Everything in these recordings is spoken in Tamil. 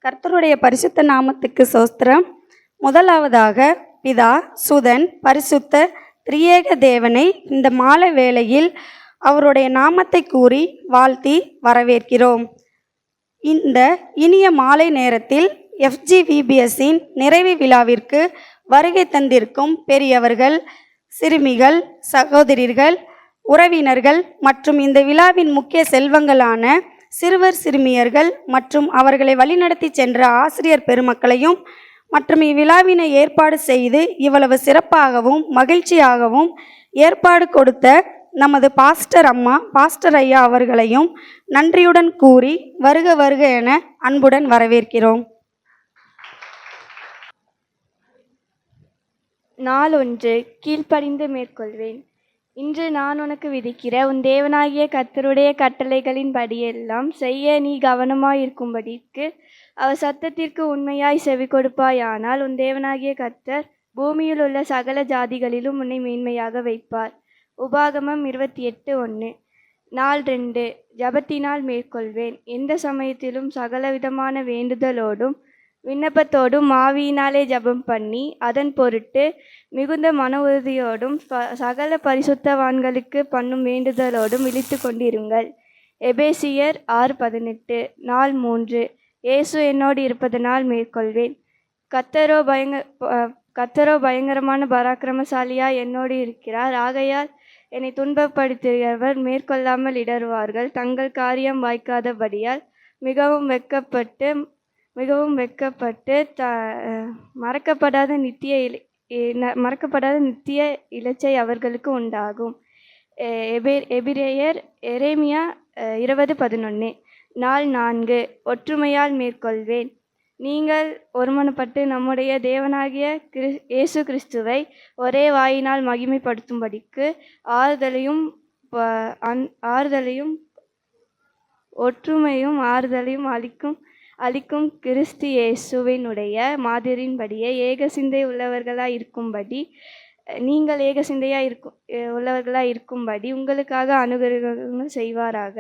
கர்த்தருடைய பரிசுத்த நாமத்துக்கு சோஸ்திரம். முதலாவதாக பிதா, சுதன், பரிசுத்த திரியேக தேவனை இந்த மாலை வேளையில் அவருடைய நாமத்தை கூறி வாழ்த்தி வரவேற்கிறோம். இந்த இனிய மாலை நேரத்தில் FGVBSஇன் நிறைவு விழாவிற்கு வருகை தந்திருக்கும் பெரியவர்கள், சிறுமிகள், சகோதரிகள், உறவினர்கள் மற்றும் இந்த விழாவின் முக்கிய செல்வங்களான சிறுவர் சிறுமியர்கள் மற்றும் அவர்களை வழிநடத்தி சென்ற ஆசிரியர் பெருமக்களையும் மற்றும் இவ்விழாவினை ஏற்பாடு செய்து இவ்வளவு சிறப்பாகவும் மகிழ்ச்சியாகவும் ஏற்பாடு கொடுத்த நமது பாஸ்டர் அம்மா, பாஸ்டர் ஐயா அவர்களையும் நன்றியுடன் கூறி வருக வருக என அன்புடன் வரவேற்கிறோம். நாள் 1 கீழ்ப்படிந்து மேற்கொள்வேன். இன்று நான் உனக்கு விதிக்கிற உன் தேவனாகிய கர்த்தருடைய கட்டளைகளின் படியெல்லாம் செய்ய நீ கவனமாயிருக்கும்படிக்கு அவர் சத்தத்திற்கு உண்மையாய் செவி கொடுப்பாயானால் உன் தேவனாகிய கர்த்தர் பூமியில் உள்ள சகல ஜாதிகளிலும் உன்னை மேன்மையாக வைப்பார். உபாகமம் 28:1. நாள் 2 ஜபத்தினால் மேற்கொள்வேன். எந்த சமயத்திலும் சகலவிதமான வேண்டுதலோடும் விண்ணப்பத்தோடும் ஆவியினாலே ஜபம் பண்ணி அதன் பொருட்டு மிகுந்த மன உறுதியோடும் சகல பரிசுத்தவான்களுக்கு பண்ணும் வேண்டுதலோடும் விழித்து கொண்டிருங்கள். எபேசியர் 6:18. நாள் 3 இயேசு என்னோடு இருப்பதனால் மேற்கொள்வேன். கர்த்தரோ பயங்கரமான பராக்கிரமசாலியாய் என்னோடு இருக்கிறார். ஆகையால் என்னை துன்பப்படுத்துகிறவர் மேற்கொள்ளாமல் இடறுவார்கள். தங்கள் காரியம் வாய்க்காதபடியால் மிகவும் வெட்கப்பட்டு மறக்கப்படாத நித்திய இலச்சை அவர்களுக்கு உண்டாகும். எரேமியா 20:11. நாள் 4 ஒற்றுமையால் மேற்கொள்வேன். நீங்கள் ஒருமனப்பட்டு நம்முடைய தேவனாகிய இயேசு கிறிஸ்துவை ஒரே வாயினால் மகிமைப்படுத்தும்படிக்கு ஆறுதலையும் அளிக்கும் கிறிஸ்து இயேசுவினுடைய மாதிரியின்படியே ஏக சிந்தை உள்ளவர்களாய் இருக்கும்படி உங்களுக்காக அனுகிரகங்கள் செய்வாராக.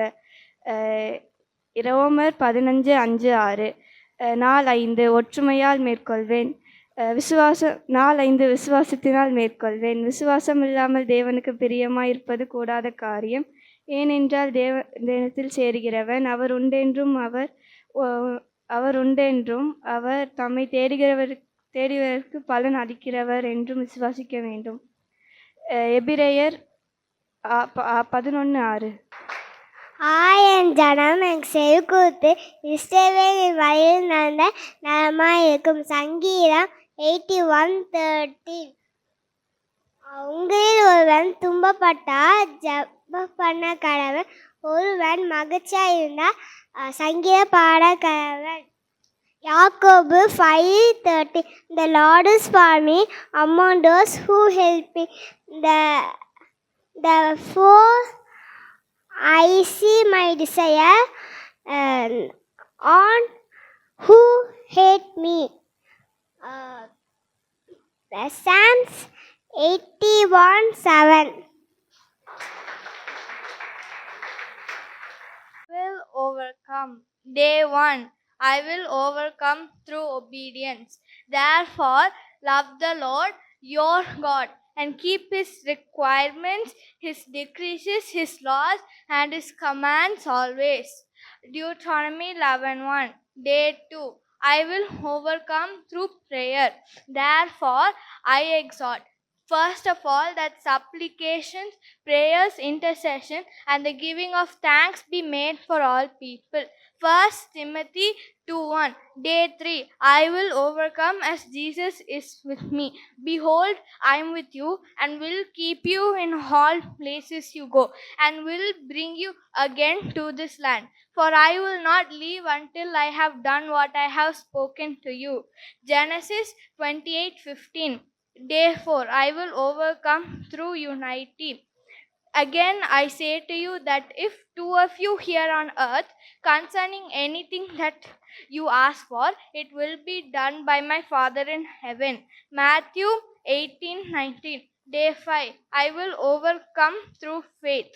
ரோமர் 15:5-6. நாள் 5 ஒற்றுமையால் மேற்கொள்வேன். நாள் 5 விசுவாசத்தினால் மேற்கொள்வேன். விசுவாசம் இல்லாமல் தேவனுக்கு பிரியமாயிருப்பது கூடாத காரியம். ஏனென்றால் தேவனிடத்தில் சேருகிறவன் அவர் உண்டென்றும் அவர் தம்மை தேடுகிறவருக்கு பலன் அளிக்கிறவர் என்றும் விசுவாசிக்க வேண்டும். எபிரேயர் 11:6. என் ஜனம் எனக்கு செவிகூர்த்து இஸ்ரவேலின் வழியில் நடந்த நலமாயிருக்கும். சங்கீதம் 81:13. உங்களில் ஒருவன் துன்பப்பட்டால் ஜெபம் பண்ண கடவன், ஒருவன் மகிழ்ச்சியாயிருந்தால் சங்கீத பாட கடவன். யாக்கோபு 5:13. The Lord is for me among those who help me. Therefore I see my desire on who hate me. Psalms 81:7. Will overcome. Day 1. I will overcome through obedience. Therefore, love the Lord your God and keep his requirements, his decrees, his laws, and his commands always. Deuteronomy 11:1. Day 2. I will overcome through prayer. Therefore, I exhort. First of all, that supplications, prayers, intercession, and the giving of thanks be made for all people. 1 Timothy 2:1. Day 3. I will overcome as Jesus is with me. Behold, I am with you and will keep you in all places you go, and will bring you again to this land. For I will not leave until I have done what I have spoken to you. Genesis 28:15. Day 4. I will overcome through unity. Again I say to you that if 2 of you here on earth concerning anything that you ask for, it will be done by my Father in heaven. Matthew 18:19. Day 5. I will overcome through faith.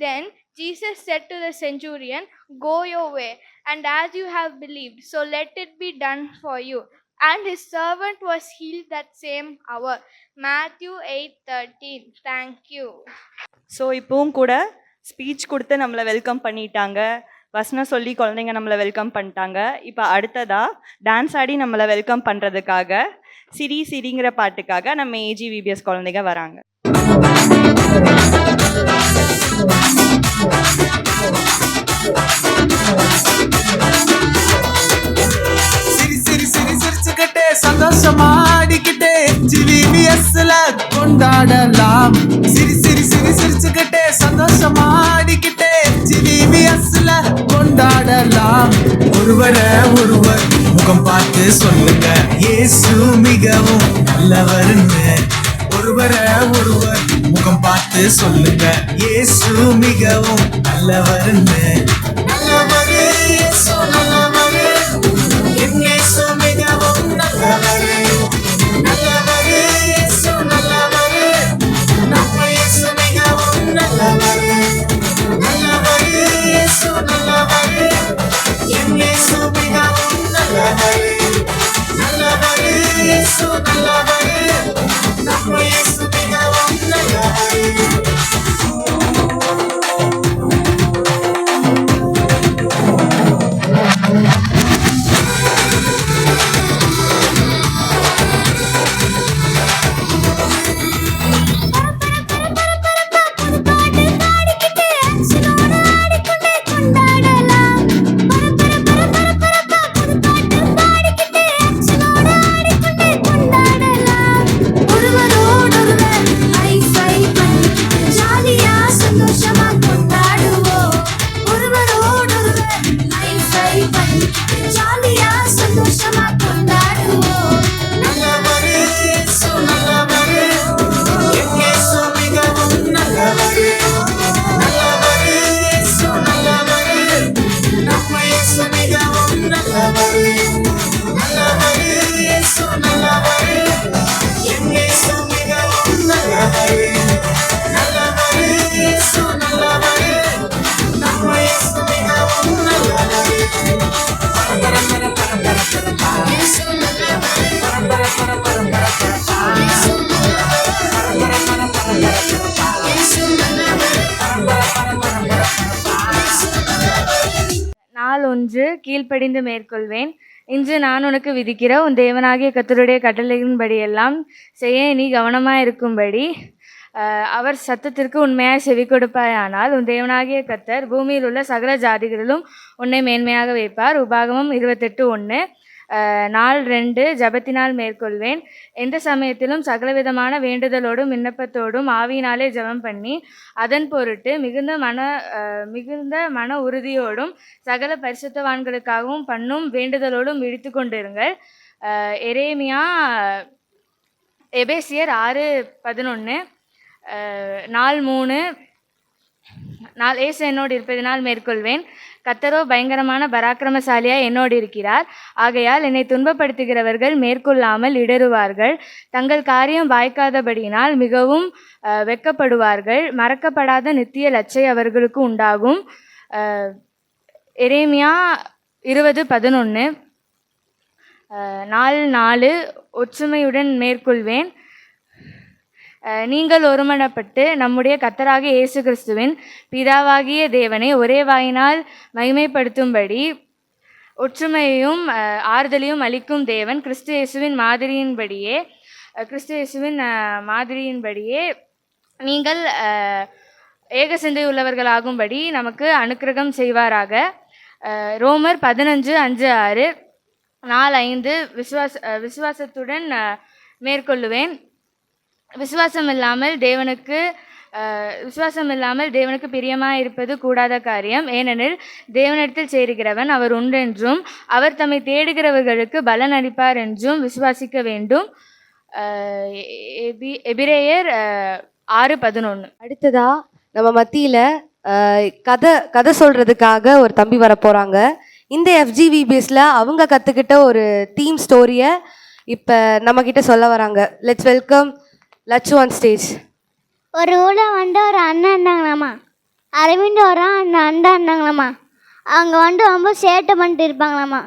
Then Jesus said to the centurion, "Go your way, and as you have believed, so let it be done for you." And his servant was healed that same hour. Matthew 8:13. Thank you. So இப்போவும் கூட ஸ்பீச் கொடுத்து நம்மளை வெல்கம் பண்ணிட்டாங்க, வசனம் சொல்லி குழந்தைங்க நம்மளை வெல்கம் பண்ணிட்டாங்க. இப்போ அடுத்ததாக டான்ஸ் ஆடி நம்மளை வெல்கம் பண்ணுறதுக்காக சிரி சிரிங்கிற பாட்டுக்காக நம்ம ஏஜிவிபிஎஸ் குழந்தைங்க வராங்க. சிரி சிரி சிரி சிரிச்சுக்கிட்டே சந்தோஷமா ஆடிக்கிட்டே ஜிவிபிஎஸ்ல கொண்டாடலாம். சிரி சிரி சிரி சிரிச்சுக்கிட்டே சந்தோஷமா ஆடிக்கிட்டே ஜிவிபிஎஸ்ல கொண்டாடலாம். ஒருவரை ஒருவர் முகம் பார்த்து சொல்லுங்க, இயேசு மிகவும் நல்லவர்னு. ஒருவரை ஒருவர் முகம் பார்த்து சொல்லுங்க, இயேசு மிகவும் நல்லவர்னு. நல்லவரு இயேசு நல்லவரு, என் இயேசு மிகவும் நல்லவரு. நல்லவரு இயேசு நல்லவரு, நம்ம இயேசு மிகவும் நல்லவரு. நல்லவரு இயேசு நல்லவரு, என் இயேசு மிகவும் நல்லவரு. நல்லவரு இயேசு நல்லவரு, நம்ம இயேசு மிகவும் நல்லவரு. நாள் 1 கீழ்ப்படிந்து மேற்கொள்வேன். இன்று நான் உனக்கு விதிக்கிற உன் தேவனாகிய கர்த்தருடைய கட்டளையின்படியெல்லாம் செய்ய நீ கவனமாயிருக்கும்படி அவர் சத்தத்திற்கு உண்மையாய் செவி கொடுப்பாயானால் உன் தேவனாகிய கர்த்தர் பூமியில் உள்ள சகல ஜாதிகளிலும் உன்னை மேன்மையாக வைப்பார். உபாகமம் 28:1. நாள் 2 ஜபத்தினால் மேற்கொள்வேன். எந்த சமயத்திலும் சகலவிதமான வேண்டுதலோடும் விண்ணப்பத்தோடும் ஆவியினாலே ஜெபம் பண்ணி அதன் பொருட்டு மிகுந்த மன உறுதியோடும் சகல பரிசுத்தவான்களுக்காகவும் பண்ணும் வேண்டுதலோடும் விழித்து கொண்டிருங்கள். எரேமியா எபேசியர் 6:11. நாள் 3 நாள் ஏசு என்னோடு இருப்பதினால் மேற்கொள்வேன். கர்த்தரோ பயங்கரமான பராக்கிரமசாலியாய் என்னோடு இருக்கிறார். ஆகையால் என்னை துன்பப்படுத்துகிறவர்கள் மேற்கொள்ளாமல் இடறுவார்கள். தங்கள் காரியம் வாய்க்காதபடியினால் மிகவும் வெட்கப்படுவார்கள். மறக்கப்படாத நித்திய லட்சை அவர்களுக்கு உண்டாகும். எரேமியா 20:11. நாள் 4 ஒற்றுமையுடன் மேற்கொள்வேன். நீங்கள் ஒருமனப்பட்டு நம்முடைய கர்த்தராகிய இயேசு கிறிஸ்துவின் பிதாவாகிய தேவனை ஒரே வாயினால் மகிமைப்படுத்தும்படி ஒற்றுமையையும் ஆறுதலையும் அளிக்கும் தேவன் கிறிஸ்து இயேசுவின் மாதிரியின்படியே நீங்கள் ஏக சிந்தை உள்ளவர்களாகும்படி நமக்கு அனுக்கிரகம் செய்வாராக. ரோமர் 15:5-6. நாள் 5 விசுவாசத்துடன் மேற்கொள்ளுவேன். விசுவாசம் இல்லாமல் தேவனுக்கு பிரியமாக இருப்பது கூடாத காரியம். ஏனெனில் தேவனிடத்தில் சேருகிறவன் அவர் உண்டென்றும் அவர் தம்மை தேடுகிறவர்களுக்கு பலன் அளிப்பார் என்றும் விசுவாசிக்க வேண்டும். எபிரேயர் 6:11. அடுத்ததா நம்ம மத்தியில கதை சொல்றதுக்காக ஒரு தம்பி வர போறாங்க. இந்த FGVBSல அவங்க கத்துக்கிட்ட ஒரு தீம் ஸ்டோரியை இப்ப நம்ம கிட்ட சொல்ல வராங்க. Let's welcome Lakshu on stage. ஒரு ஊரில் ஒரு அண்ணன் இருந்தாங்களாமா. அரவிந்த் வரான் அந்த அண்டா இருந்தாங்களாம்மா. அவங்க வந்துட்டு ரொம்ப சேட்டை பண்ணிட்டு இருப்பாங்களாம்மா.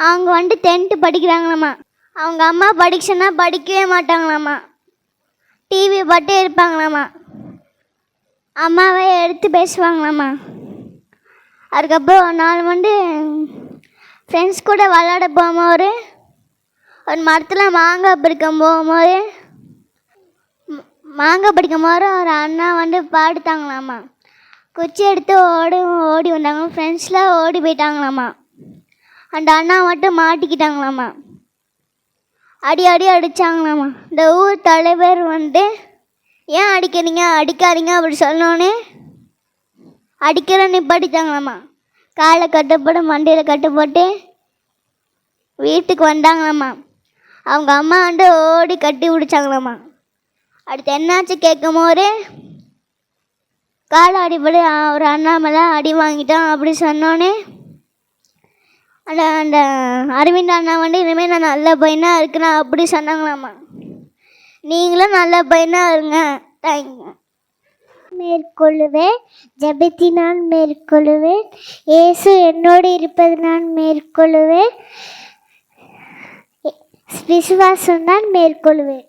அவங்க வந்துட்டு 10th படிக்கிறாங்களாம்மா. அவங்க அம்மா படிக்க சொன்னால் படிக்கவே மாட்டாங்களாம்மா. டிவி பட்டே இருப்பாங்களாம்மா. அம்மாவை எடுத்து பேசுவாங்களாம்மா. அதுக்கப்புறம் ஒரு நாள் வந்து ஃப்ரெண்ட்ஸ் கூட விளாட போகும்போது ஒரு மரத்தில் மாங்காய் படிக்கும்போது ஒரு அண்ணா வந்து பாடுத்தாங்களாம்மா. குச்சி எடுத்து ஓடி வந்தாங்க. ஃப்ரெண்ட்ஸ்லாம் ஓடி போயிட்டாங்களாம்மா. அந்த அண்ணா மட்டும் மாட்டிக்கிட்டாங்களாம்மா. அடி அடித்தாங்களாம்மா. இந்த ஊர் தலைவர் வந்து ஏன் அடிக்காதீங்க அப்படி சொன்னோன்னே அடிக்கிறேன்னு நிப்பாட்டிட்டாங்களாம்மா. காலை கட்டுப்போட்டு மண்டையில் கட்டுப்போட்டு வீட்டுக்கு வந்தாங்களாம்மா. அவங்க அம்மா வந்து ஓடி கட்டி பிடிச்சாங்களாம்மா. அடுத்து என்னாச்சு கேட்கும் போது காலை அடிப்படி ஒரு அண்ணாமலை அடி வாங்கிட்டான் அப்படி சொன்னோன்னே அந்த அரவிந்த் அண்ணா வந்து இனிமேல் நான் நல்ல பையனாக இருக்கிறேன் அப்படி சொன்னாங்களாம்மா. நீங்களும் நல்ல பையனாக இருங்க. தேங்க்யூ. மேற்கொள்ளுவேன், ஜெபத்தினால் மேற்கொள்ளுவேன், இயேசு என்னோடு இருப்பது நான் மேற்கொள்ளுவேன், விசுவாசம் தான் மேற்கொள்ளுவேன்.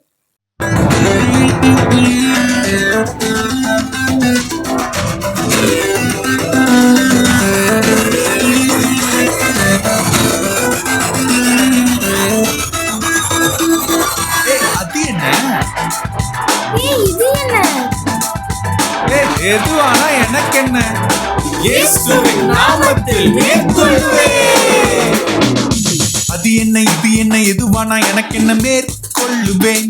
எதுவானா எனக்கு என்ன, இயேசுவின் நாமத்தில் மேற்கொள்ளுவேன். அது என்ன இது என்ன எதுவானா எனக்கு என்ன மேற்கொள்ளுவேன்.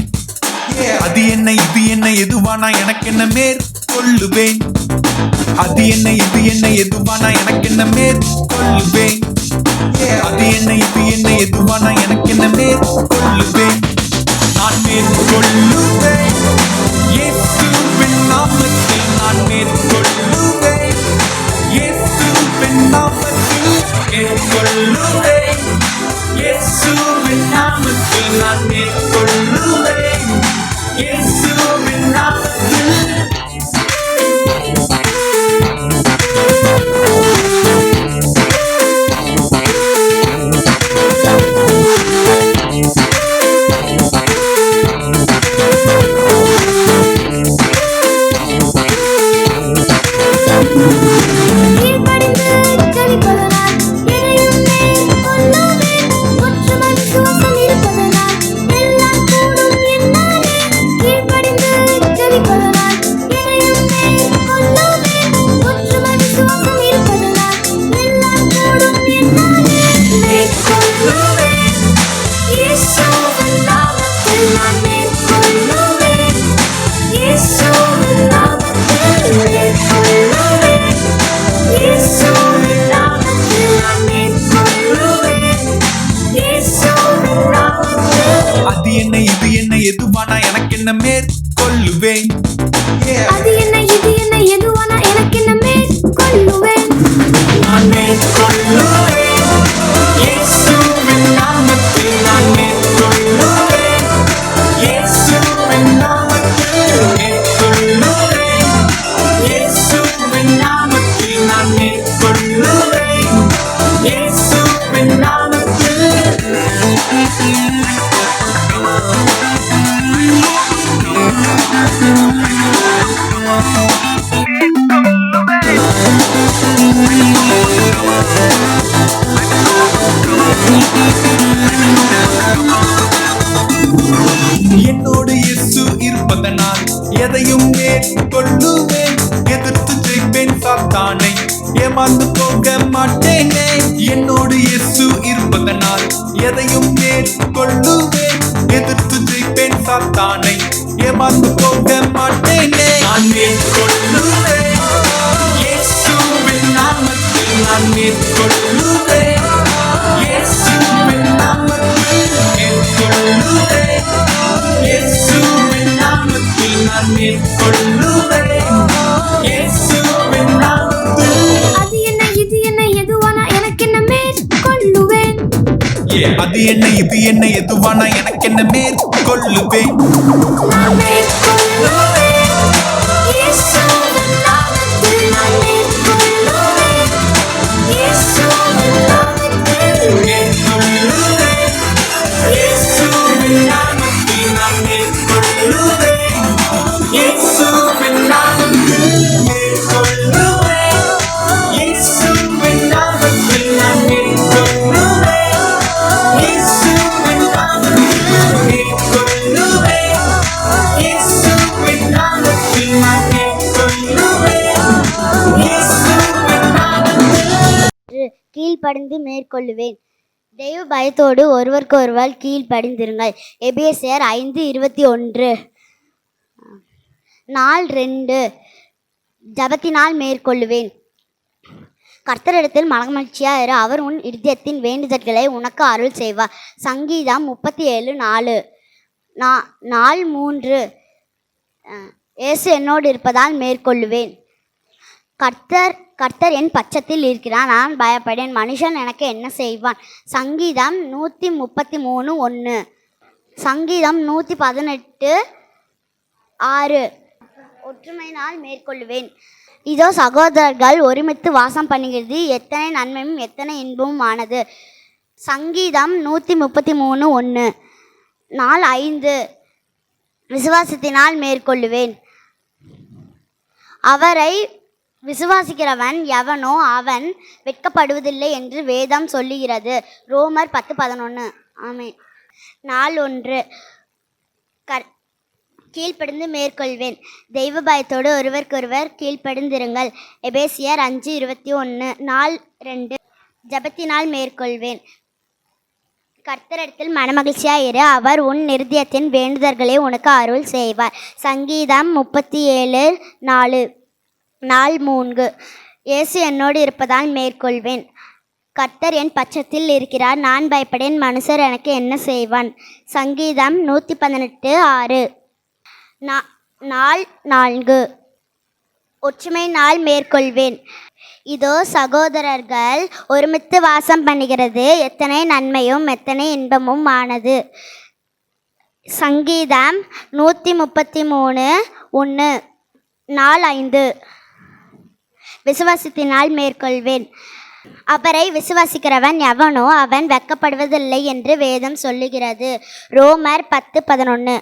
அது என்ன இது என்ன எதுவானா எனக்கு என்ன மேற்கொள்ளுவேன். அது என்ன இது என்ன எதுவானா எனக்கு என்ன மேற்கொள்ளுவேன். அது என்ன இது என்ன எதுவானா எனக்கு என்ன மேற்கொள்ளுவேன். நான் மேற்கொள்ளுவேன், இயேசுவின் நாமத்தில் நான் மேற்கொள்ளுவேன். இயேசுவின் நாமத்தில் மேற்கொள்ளுவேன். இயேசுவின் நாமத்தில் நான் மேற்கொள்ளுவேன். இயேசுவின் நாமத்தில். அது என்ன இது என்ன எதுவானா எனக்கு என்ன மேற்கொள்ளுவேன். அது என்ன இது என்ன எதுவானா எனக்கு என்ன மேற்கொள்ளுவேன். நான் மேற்கொள்ளுவேன், இயேசுவின் நாமத்தில் நான் மேற்கொள்ளுவேன். இயேசுவின் நாமத்தில் மேற்கொள்ளுவேன். இயேசுவின் நாமத்தில் நான் மேற்கொள்ளுவேன். இயேசுவின் நாமத்தில். என்னோடு இயேசு இருப்பதனால் எதையும் மேற்கொள்ளுவேன். எதிர்த்து ஜெயிப்பேன் சாத்தானை, ஏமாந்து போக மாட்டேனே. என்னோடு இயேசு இருப்பதனால் எதையும் மேற்கொள்ளுவேன். எதிர்த்து ஜெயிப்பேன் சாத்தானை, ஏமாந்து போக மாட்டேனே. நான் மேற்கொள்ளுவேன், இயேசுவின் நாமத்தில் நான் மேற்கொள்ளுவேன். இயேசுவின் நாமத்தில் மேற்கொள்ளுவேன். இயேசுவின் நாமத்தில் நான் மேற்கொள்ளுவேன். இயேசுவின் நாமத்தில். அது என்ன இது என்ன எதுவானா எனக்கு என்ன மேற்கொள்ளுவேன். அது என்ன இது என்ன எதுவானா எனக்கு என்ன மேற்கொள்ளுவேன். நான் மேற்கொள்ளுவேன், இயேசுவின் நாமத்தில் கீழ்ப்படிந்து மேற்கொள்ளுவேன். தெய்வ பயத்தோடு ஒருவருக்கொருவர் கீழ்ப்படிந்திருங்கள். எபேசியர் 5:21. நாள் 2 ஜபத்தினால் மேற்கொள்ளுவேன். கர்த்தரிடத்தில் மனமகிழ்ச்சியாக இரு, அவர் உன் இருதயத்தின் வேண்டுதல்களை உனக்கு அருள் செய்வார். சங்கீதம் 37:4. நாள் 3 இயேசு என்னோடு இருப்பதால் மேற்கொள்ளுவேன். கர்த்தர் என் பட்சத்தில் இருக்கிறான், நான் பயப்படேன். மனுஷன் எனக்கு என்ன செய்வான்? சங்கீதம் 133:1. சங்கீதம் 118:6. ஒற்றுமையினால் மேற்கொள்ளுவேன். இதோ சகோதரர்கள் ஒருமித்து வாசம் பண்ணுகிறது எத்தனை நன்மையும் எத்தனை இன்பமும் ஆனது. சங்கீதம் 133:1. நாள் 5 விசுவாசத்தினால் மேற்கொள்ளுவேன். அவரை விசுவாசிக்கிறவன் எவனோ அவன் வெட்கப்படுவதில்லை என்று வேதம் சொல்லுகிறது. ரோமர் 10:11. ஆமென். நாள் 1 கீழ்ப்படிந்து மேற்கொள்வேன். தெய்வ பயத்தோடு ஒருவருக்கொருவர் கீழ்ப்படிந்திருங்கள். எபேசியர் 5:21. நாள் 2 ஜபத்தினால் மேற்கொள்வேன். கர்த்தரிடத்தில் மனமகிழ்ச்சியாக இரு, அவர் உன் இருதயத்தின் வேண்டுதல்களை உனக்கு அருள் செய்வார். சங்கீதம் 37:4. நாள் 3 இயேசு என்னோடு இருப்பதால் மேற்கொள்வேன். கர்த்தர் என் பட்சத்தில் இருக்கிறார், நான் பயப்படேன். மனுஷர் எனக்கு என்ன செய்வான்? சங்கீதம் 118:6. நாள் 4 ஒற்றுமை நாள் மேற்கொள்வேன். இதோ சகோதரர்கள் ஒருமித்து வாசம் பண்ணுகிறது எத்தனை நன்மையும் எத்தனை இன்பமும் ஆனது. சங்கீதம் 133:1. நாள் 5 விசுவாசத்தினால் மேற்கொள்வேன். அவரை விசுவாசிக்கிறவன் எவனோ அவன் வெட்கப்படுவதில்லை என்று வேதம் சொல்லுகிறது. ரோமர் 10:11.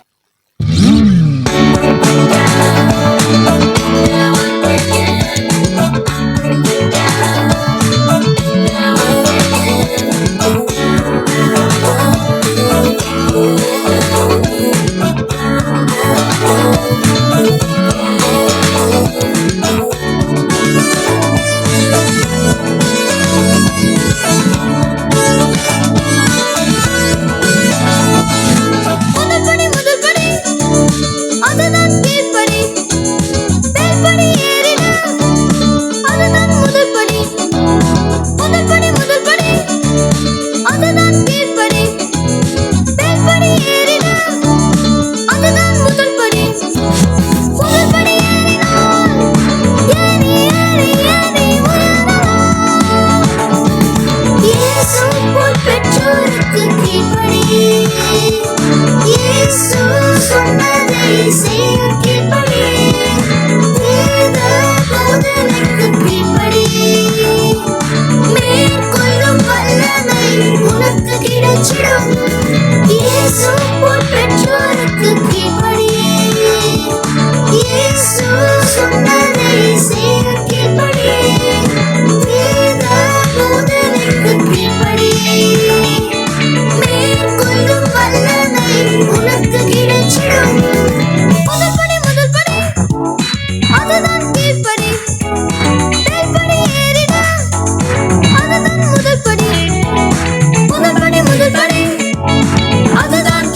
அதுதான்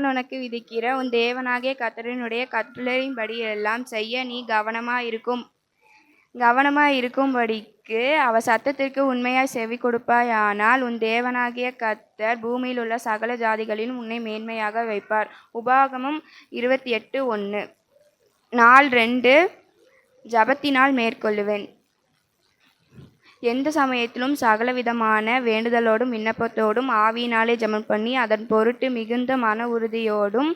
நான் உனக்கு விதிக்கிற உன் தேவனாகிய கர்த்தரினுடைய கட்டளையின்படி எல்லாம் செய்ய நீ கவனமாயிருக்கும்படிக்கு அவர் சத்தத்திற்கு உண்மையாய் செவி கொடுப்பாயானால் உன் தேவனாகிய கர்த்தர் பூமியில் உள்ள சகல ஜாதிகளிலும் உன்னை மேன்மையாக வைப்பார். உபாகமம் 28:1. நாள் 2. ஜபத்தினால் மேற்கொள்ளுவேன். எந்த சமயத்திலும் சகலவிதமான வேண்டுதலோடும் விண்ணப்பத்தோடும் ஆவியினாலே ஜெபம் பண்ணி அதன் பொருட்டு மிகுந்த மன உறுதியோடும்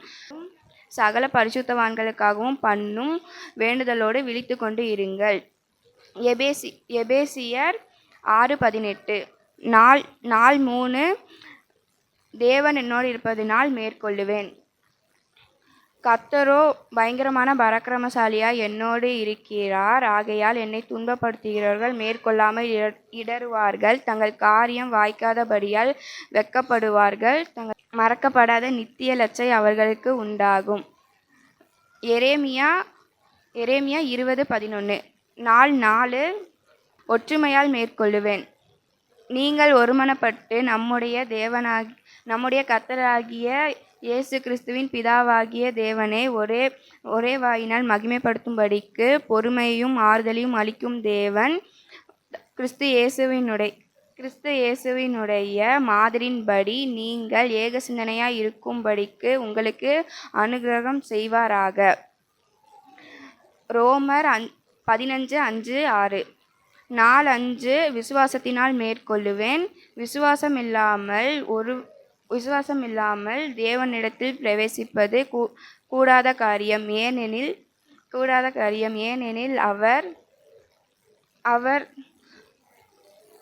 சகல பரிசுத்தவான்களுக்காகவும் பண்ணும் வேண்டுதலோடு விழித்து கொண்டு இருங்கள். எபேசியர் 6:18. நாள் 3. தேவன் என்னோடு இருப்பதினால் மேற்கொள்ளுவேன். கர்த்தரோ பயங்கரமான பராக்கிரமசாலியாய் என்னோடு இருக்கிறார். ஆகையால் என்னை துன்பப்படுத்துகிறவர்கள் மேற்கொள்ளாமல் இடறுவார்கள். தங்கள் காரியம் வாய்க்காதபடியால் வெட்கப்படுவார்கள். தங்கள் மறக்கப்படாத நித்திய லட்சை அவர்களுக்கு உண்டாகும். எரேமியா 20:11. நாள் 4. ஒற்றுமையால் மேற்கொள்ளுவேன். நீங்கள் ஒருமனப்பட்டு நம்முடைய கர்த்தராகிய இயேசு கிறிஸ்துவின் பிதாவாகிய தேவனை ஒரே வாயினால் மகிமைப்படுத்தும்படிக்கு பொறுமையும் ஆறுதலையும் அளிக்கும் தேவன் கிறிஸ்து இயேசுவினுடைய மாதிரின்படி நீங்கள் ஏக சிந்தனையாய் இருக்கும்படிக்கு உங்களுக்கு அனுக்கிரகம் செய்வாராக. ரோமர் 15:5-6. நாள் 5. விசுவாசத்தினால் மேற்கொள்ளுவேன். விசுவாசமில்லாமல் தேவனிடத்தில் பிரவேசிப்பது கூடாத காரியம். ஏனெனில்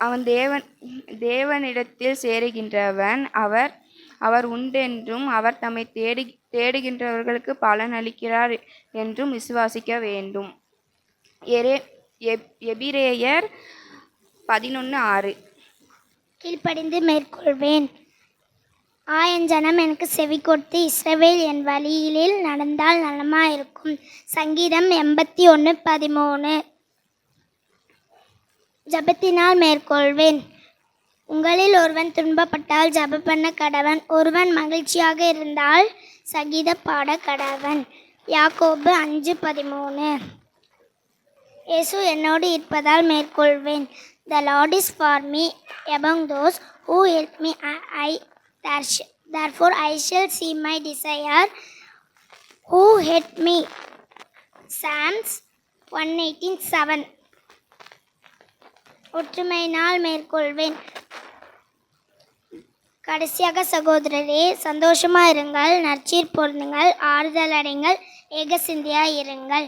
அவன் தேவனிடத்தில் சேருகின்றவன் அவர் உண்டென்றும் அவர் தம்மை தேடுகின்றவர்களுக்கு பலன் அளிக்கிறார் என்றும் விசுவாசிக்க வேண்டும். எபிரேயர் 11:6. கீழ்ப்படிந்து மேற்கொள்வேன். என் ஜனம் எனக்கு செவி கொடுத்து இஸ்ரவேல் என் வழியில் நடந்தால் நலமாயிருக்கும். சங்கீதம் 81:13. ஜபத்தினால் மேற்கொள்வேன். உங்களில் ஒருவன் துன்பப்பட்டால் ஜப பண்ண கடவன். ஒருவன் மகிழ்ச்சியாக இருந்தால் சங்கீத பாட கடவன். யாக்கோபு 5:13. இயேசு என்னோடு இருப்பதால் மேற்கொள்வேன். The Lord is for me among those who help me. Therefore I shall see my desire who hate me. Psalms 118:7. ஒற்றுமையினால் மேற்கொள்வேன். கடைசியாக சகோதரரே, சந்தோஷமாக இருங்கள், நற்சீர் பொருந்துங்கள், ஆறுதல் அடைங்கள், ஏக சிந்தையாக இருங்கள்.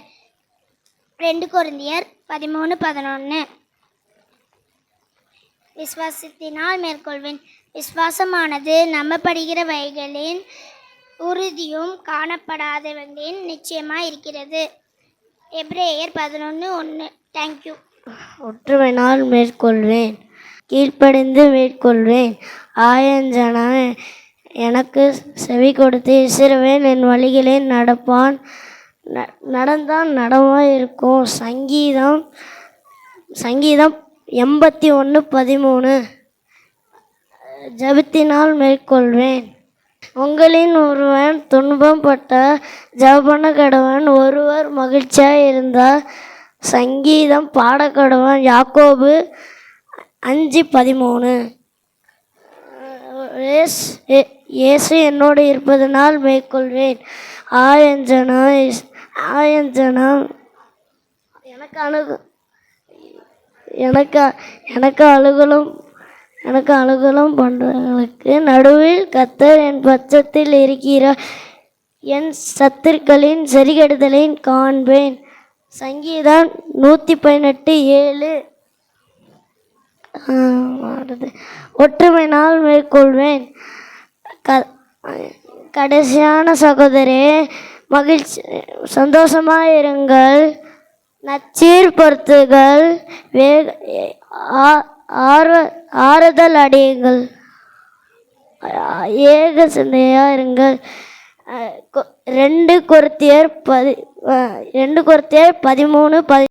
2 கொரிந்தியர் 13:11. விசுவாசத்தினால் மேற்கொள்வேன். விசுவாசமானது நம்பப்படுகிறவைகளின் உறுதியும் காணப்படாதவர்களின் நிச்சயமாக இருக்கிறது. எபிரேயர் 11:1. தேங்க்யூ. ஒற்றுமையினால் மேற்கொள்வேன். கீழ்ப்படிந்து மேற்கொள்வேன். ஆயஞ்சனம் எனக்கு செவி கொடுத்து இஸ்ரவேல் என் வழிகளே நடப்பான். நடந்தான் நடமாய் இருக்கும். சங்கீதம் 81:13. ஜபத்தினால் மேற்கொள்வேன். உங்களின் ஒருவன் துன்பம் பட்ட ஜபன கடவன். ஒருவர் மகிழ்ச்சியாக இருந்தால் சங்கீதம் பாடக்கடவன். யாக்கோபு 5:13. இயேசு என்னோடு இருப்பதனால் மேற்கொள்வேன். ஆயஞ்சனம் எனக்கு அலுகலும் பண்றவர்களுக்கு நடுவில் கர்த்தர் என் பட்சத்தில் இருக்கிறார். என் சத்துருக்களின் சரிகெடுதலை காண்பேன். சங்கீதம் 118:7. ஒற்றுமையினால் மேற்கொள்வேன். கடைசியான சகோதரே, சந்தோஷமாக இருங்கள், நற்சீர் பொறுத்துகள், ஆறுதல் அடையுங்கள், ஏக சிந்தையாக இருங்கள். 2 கொரிந்தியர் 13:10.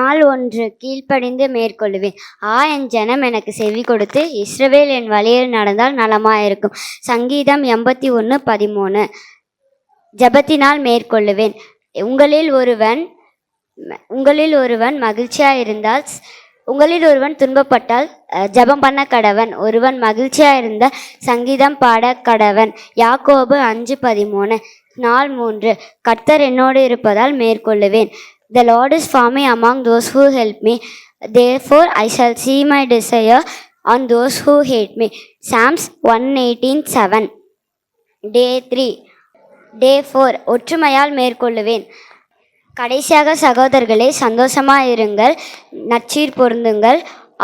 நாள் ஒன்று கீழ்ப்படிந்து மேற்கொள்ளுவேன். என் ஜனம் எனக்கு செவி கொடுத்து இஸ்ரவேல் என் வழியில் நடந்தால் நலமாயிருக்கும். சங்கீதம் 81:13. ஜெபத்தினால் மேற்கொள்ளுவேன். உங்களில் ஒருவன் மகிழ்ச்சியாயிருந்தால், உங்களில் ஒருவன் துன்பப்பட்டால் ஜெபம் பண்ண கடவன். ஒருவன் மகிழ்ச்சியாயிருந்தால் சங்கீதம் பாட கடவன். யாக்கோபு 5:13. நாள் 3. கர்த்தர் என்னோடு இருப்பதால் மேற்கொள்ளுவேன். The Lord is for me among those who help me. Therefore I shall see my desire on those who hate me. Psalms 118:7. Day 3. Day 4. ஒற்றுமையால் மேற்கொள்ளுவேன். கடைசியாக சகோதரர்களே, சந்தோஷமாயிருங்கள், நற்சீர் பொருந்துங்கள்,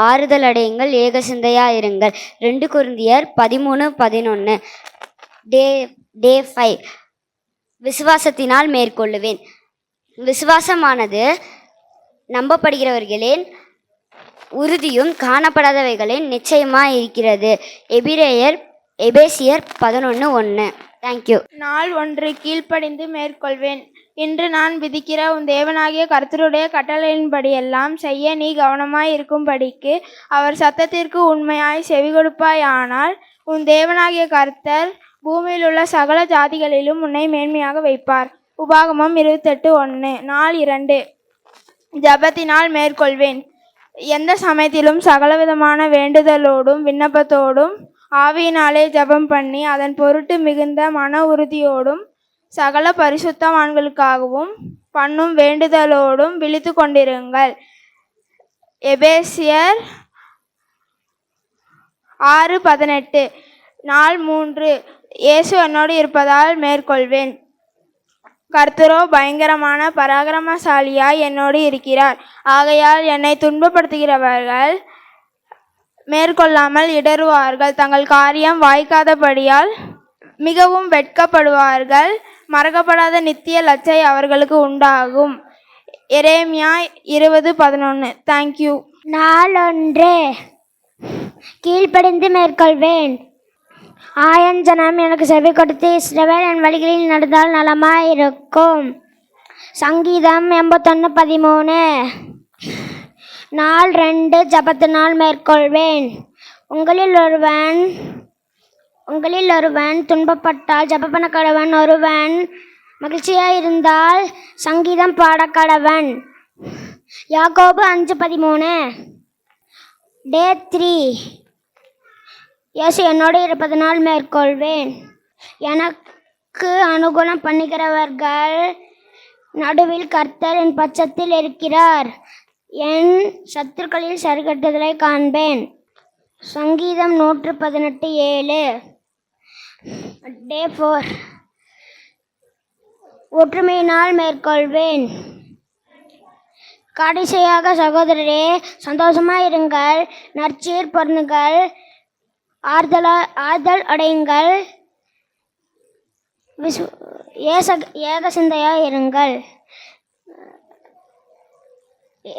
ஆறுதல் அடையுங்கள், ஏக சிந்தையாயிருங்கள். 2 கொரிந்தியர் 13:11. Day 5. விசுவாசத்தினால் மேற்கொள்ளுவேன். விசுவாசமானது நம்பப்படுகிறவர்களின் உறுதியும் காணப்படாதவைகளின் நிச்சயமாய் இருக்கிறது. எபேசியர் 11:1. தேங்க்யூ. நாள் ஒன்று கீழ்ப்படிந்து மேற்கொள்வேன். இன்று நான் விதிக்கிற உன் தேவனாகிய கர்த்தருடைய கட்டளையின்படியெல்லாம் செய்ய நீ கவனமாய் இருக்கும்படிக்கு அவர் சத்தத்திற்கு உண்மையாய் செவிகொடுப்பாயானால் உன் தேவனாகிய கர்த்தர் பூமியில் உள்ள சகல ஜாதிகளிலும் உன்னை மேன்மையாக வைப்பார். உபாகமம் 28:1. நாள் 2. ஜெபத்தினால் மேற்கொள்வேன். எந்த சமயத்திலும் சகலவிதமான வேண்டுதலோடும் விண்ணப்பத்தோடும் ஆவியினாலே ஜெபம் பண்ணி அதன் பொருட்டு மிகுந்த மன உறுதியோடும் சகல பரிசுத்தவான்களுக்காகவும் பண்ணும் வேண்டுதலோடும் விழித்து கொண்டிருங்கள். எபேசியர் 6:18. நாள் 3. இயேசு என்னோடு இருப்பதால் மேற்கொள்வேன். கர்த்தரோ பயங்கரமான பராக்கிரமசாலியாய் என்னோடு இருக்கிறார். ஆகையால் என்னை துன்பப்படுத்துகிறவர்கள் மேற்கொள்ளாமல் இடறுவார்கள். தங்கள் காரியம் வாய்க்காதபடியால் மிகவும் வெட்கப்படுவார்கள். மறக்கப்படாத நித்திய லட்சை அவர்களுக்கு உண்டாகும். எரேமியா 20:11. தேங்க்யூ. நாள் ஒன்று கீழ்ப்படிந்து மேற்கொள்வேன். என் ஜனம் எனக்கு செவி கொடுத்து இஸ்ரவேல் என் வழிகளில் நடந்தால் நலமாயிருக்கும். சங்கீதம் 81:13. நாள் 2. ஜெபத்தினால் மேற்கொள்வேன். உங்களில் ஒருவன் துன்பப்பட்டால் ஜெபம் பண்ண கடவன். ஒருவன் மகிழ்ச்சியாயிருந்தால் சங்கீதம் பாட கடவன். யாக்கோபு 5:13. Day 3. இயேசு என்னோடு இருப்பதனால் மேற்கொள்வேன். எனக்கு அனுகூலம் பண்ணுகிறவர்கள் நடுவில் கர்த்தர் என் பட்சத்தில் இருக்கிறார். என் சத்துருக்களில் சரிகட்டுதலை காண்பேன். சங்கீதம் 118:7. Day 4. ஒற்றுமையினால் மேற்கொள்வேன். கடைசியாக சகோதரரே, சந்தோஷமாயிருங்கள், நற்சீர் பொருந்துங்கள், ஆறுதல் அடையுங்கள், ஏக சிந்தையாய் இருங்கள்.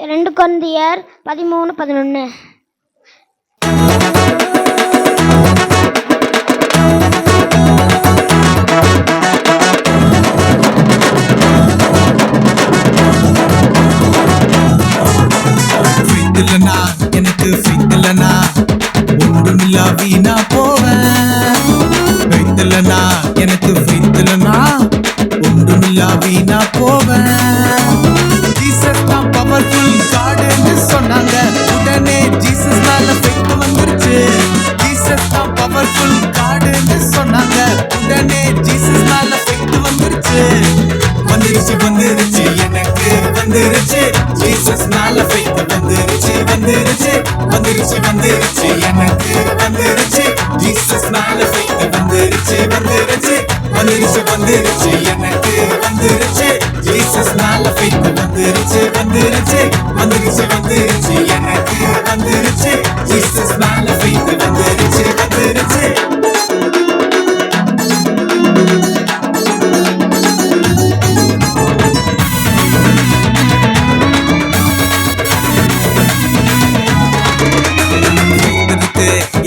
2 கொரிந்தியர் 13:11. எனக்கு ஃபைத்தில்லனா ஒன்றுமில்லா வீணா போவேன். ஃபைத்தில்லனா எனக்கு ஃபைத்தில்லனா ஒன்றுமில்லா வீணா போவேன். ஜீசஸ் தான் பவர்ஃபுல் காடுன்னு சொன்னாங்க. உடனே ஜீசஸ்னால ஃபைட் வந்துருச்சு. ஜீசஸ் தான் பவர்ஃபுல் காடுன்னு சொன்னாங்க. உடனே ஜீசஸ்னால ஃபைட் வந்துருச்சு. வந்துருச்சு எனக்கு வந்துருச்சு. ஜீசஸ்னால ஃபைட் வந்துருச்சு எனக்கு வந்துருச்சு. ஜீசஸ்னால ஃபைட் வந்துருச்சு எனக்கு வந்துருச்சு. ஜீசஸ்னால ஃபைட் வந்துருச்சு எனக்கு வந்துருச்சு. ஜீசஸ்னால ஃபைட் வந்துருச்சு.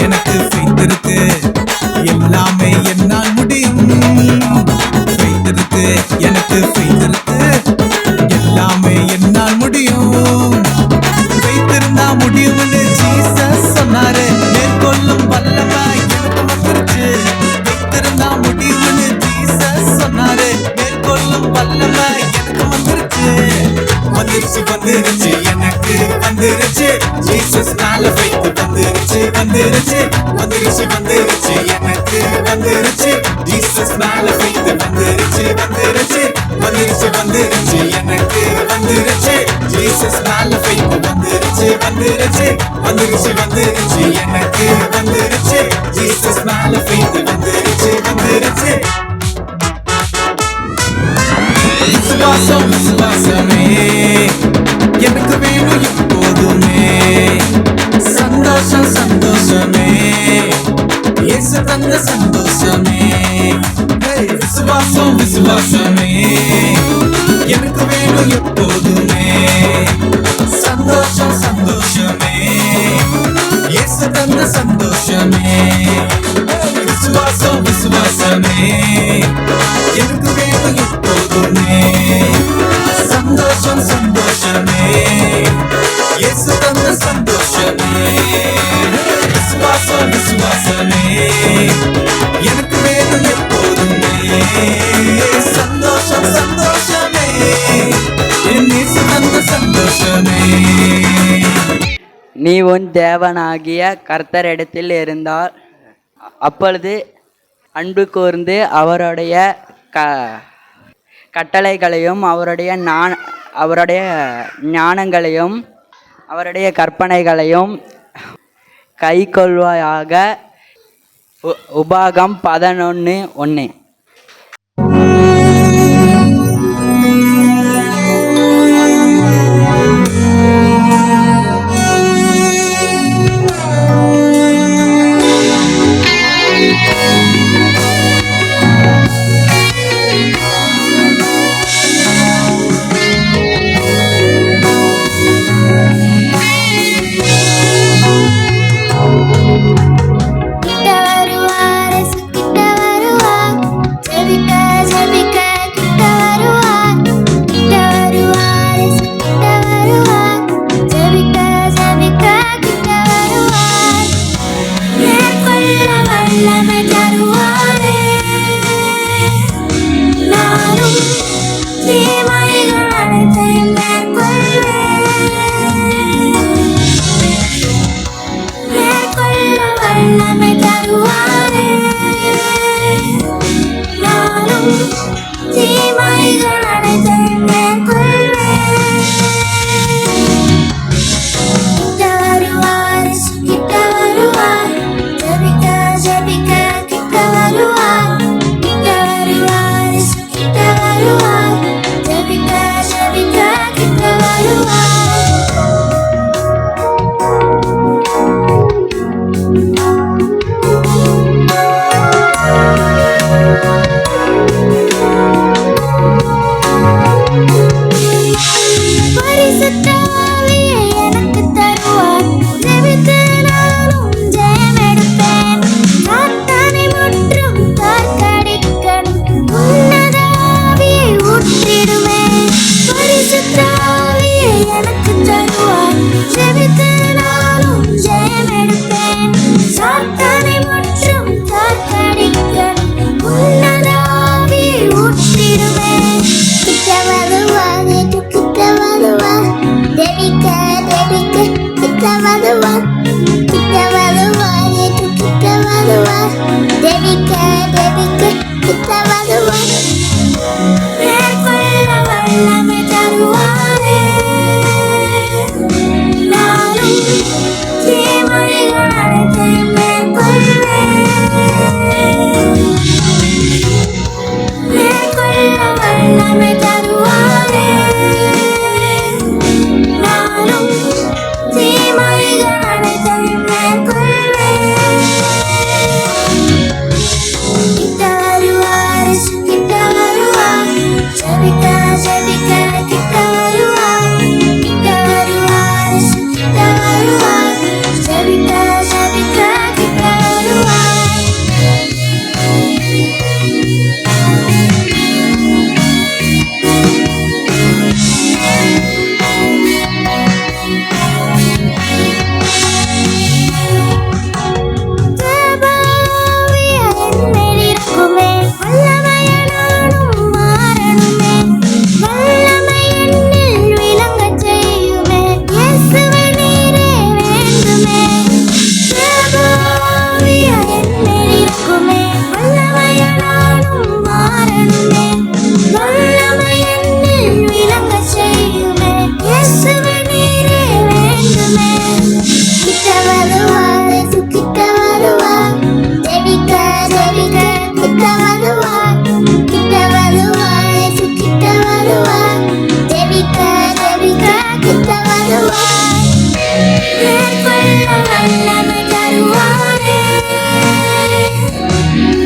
எனக்கு ஃபைட் இருக்கு, எல்லாமே என்னால் முடியும். ஃபைட் இருக்கு, எனக்கு ஃபைட் இருக்கு, எல்லாமே என்னால் முடியும். ஜீசஸ் மேல faith வந்துருச்சு வந்துருச்சு வந்துருச்சு வந்துருச்சு எனக்கு வந்துருச்சு ஜீசஸ் மேல faith வந்துருச்சு வந்துருச்சு வந்துருச்சு வந்துருச்சு எனக்கு வந்துருச்சு ஜீசஸ் மேல faith வந்துருச்சு வந்துருச்சு விசுவாசம் விசுவாசமே எனக்கு வேணும் எப்போதுமே சந்தோஷம் சந்தோஷமே இயேசு தந்த சந்தோஷமே விசுவாசம் விசுவாசமே எனக்கு வேணும் எப்போதுமே சந்தோஷம் சந்தோஷமே இயேசு தந்த சந்தோஷமே விசுவாசம் விசுவாசமே எனக்கு வேணும் எப்போதுமே சந்தோஷம் சந்தோஷமே இயேசு தந்த சந்தோஷமே விசுவாசம் விசுவாசமே எனக்கு வேணும் எப்போதுமே சந்தோஷம் சந்தோஷமே என் இயேசு தந்த சந்தோஷமே நீ உன் தேவனாகிய கர்த்தரிடத்தில் இருந்தால் அப்பொழுது அன்பு கூர்ந்து அவருடைய கட்டளைகளையும் அவருடைய ஞானங்களையும் அவருடைய கற்பனைகளையும் கைக்கொள்வாயாக. உபாகம் 11:1. வருவார் கிட்ட வருவார் இயேசு கிட்ட வருவார் ஜெபிக்க ஜெபிக்க கிட்ட வருவார் மேற்கொள்ள வல்லமை தருவாரே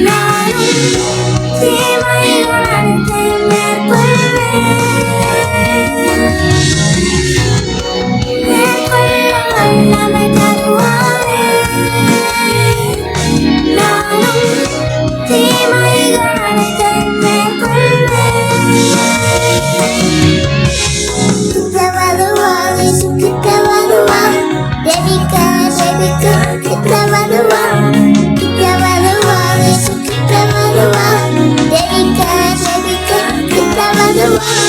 நானும் தீமைகள் அனைத்தையும் மேற்கொள்வேன் மேற்கொள்ள வல்லமை தருவாரே நானும் தீமைகள் அனைத்தையும் மேற்கொள்வேன் கிட்ட வருவார் இயேசு கிட்ட வருவார் ஜெபிக்க ஜெபிக்க கிட்ட வருவார் கிட்ட வருவார் இயேசு கிட்ட வருவார் ஜெபிக்க ஜெபிக்க கிட்ட வருவார்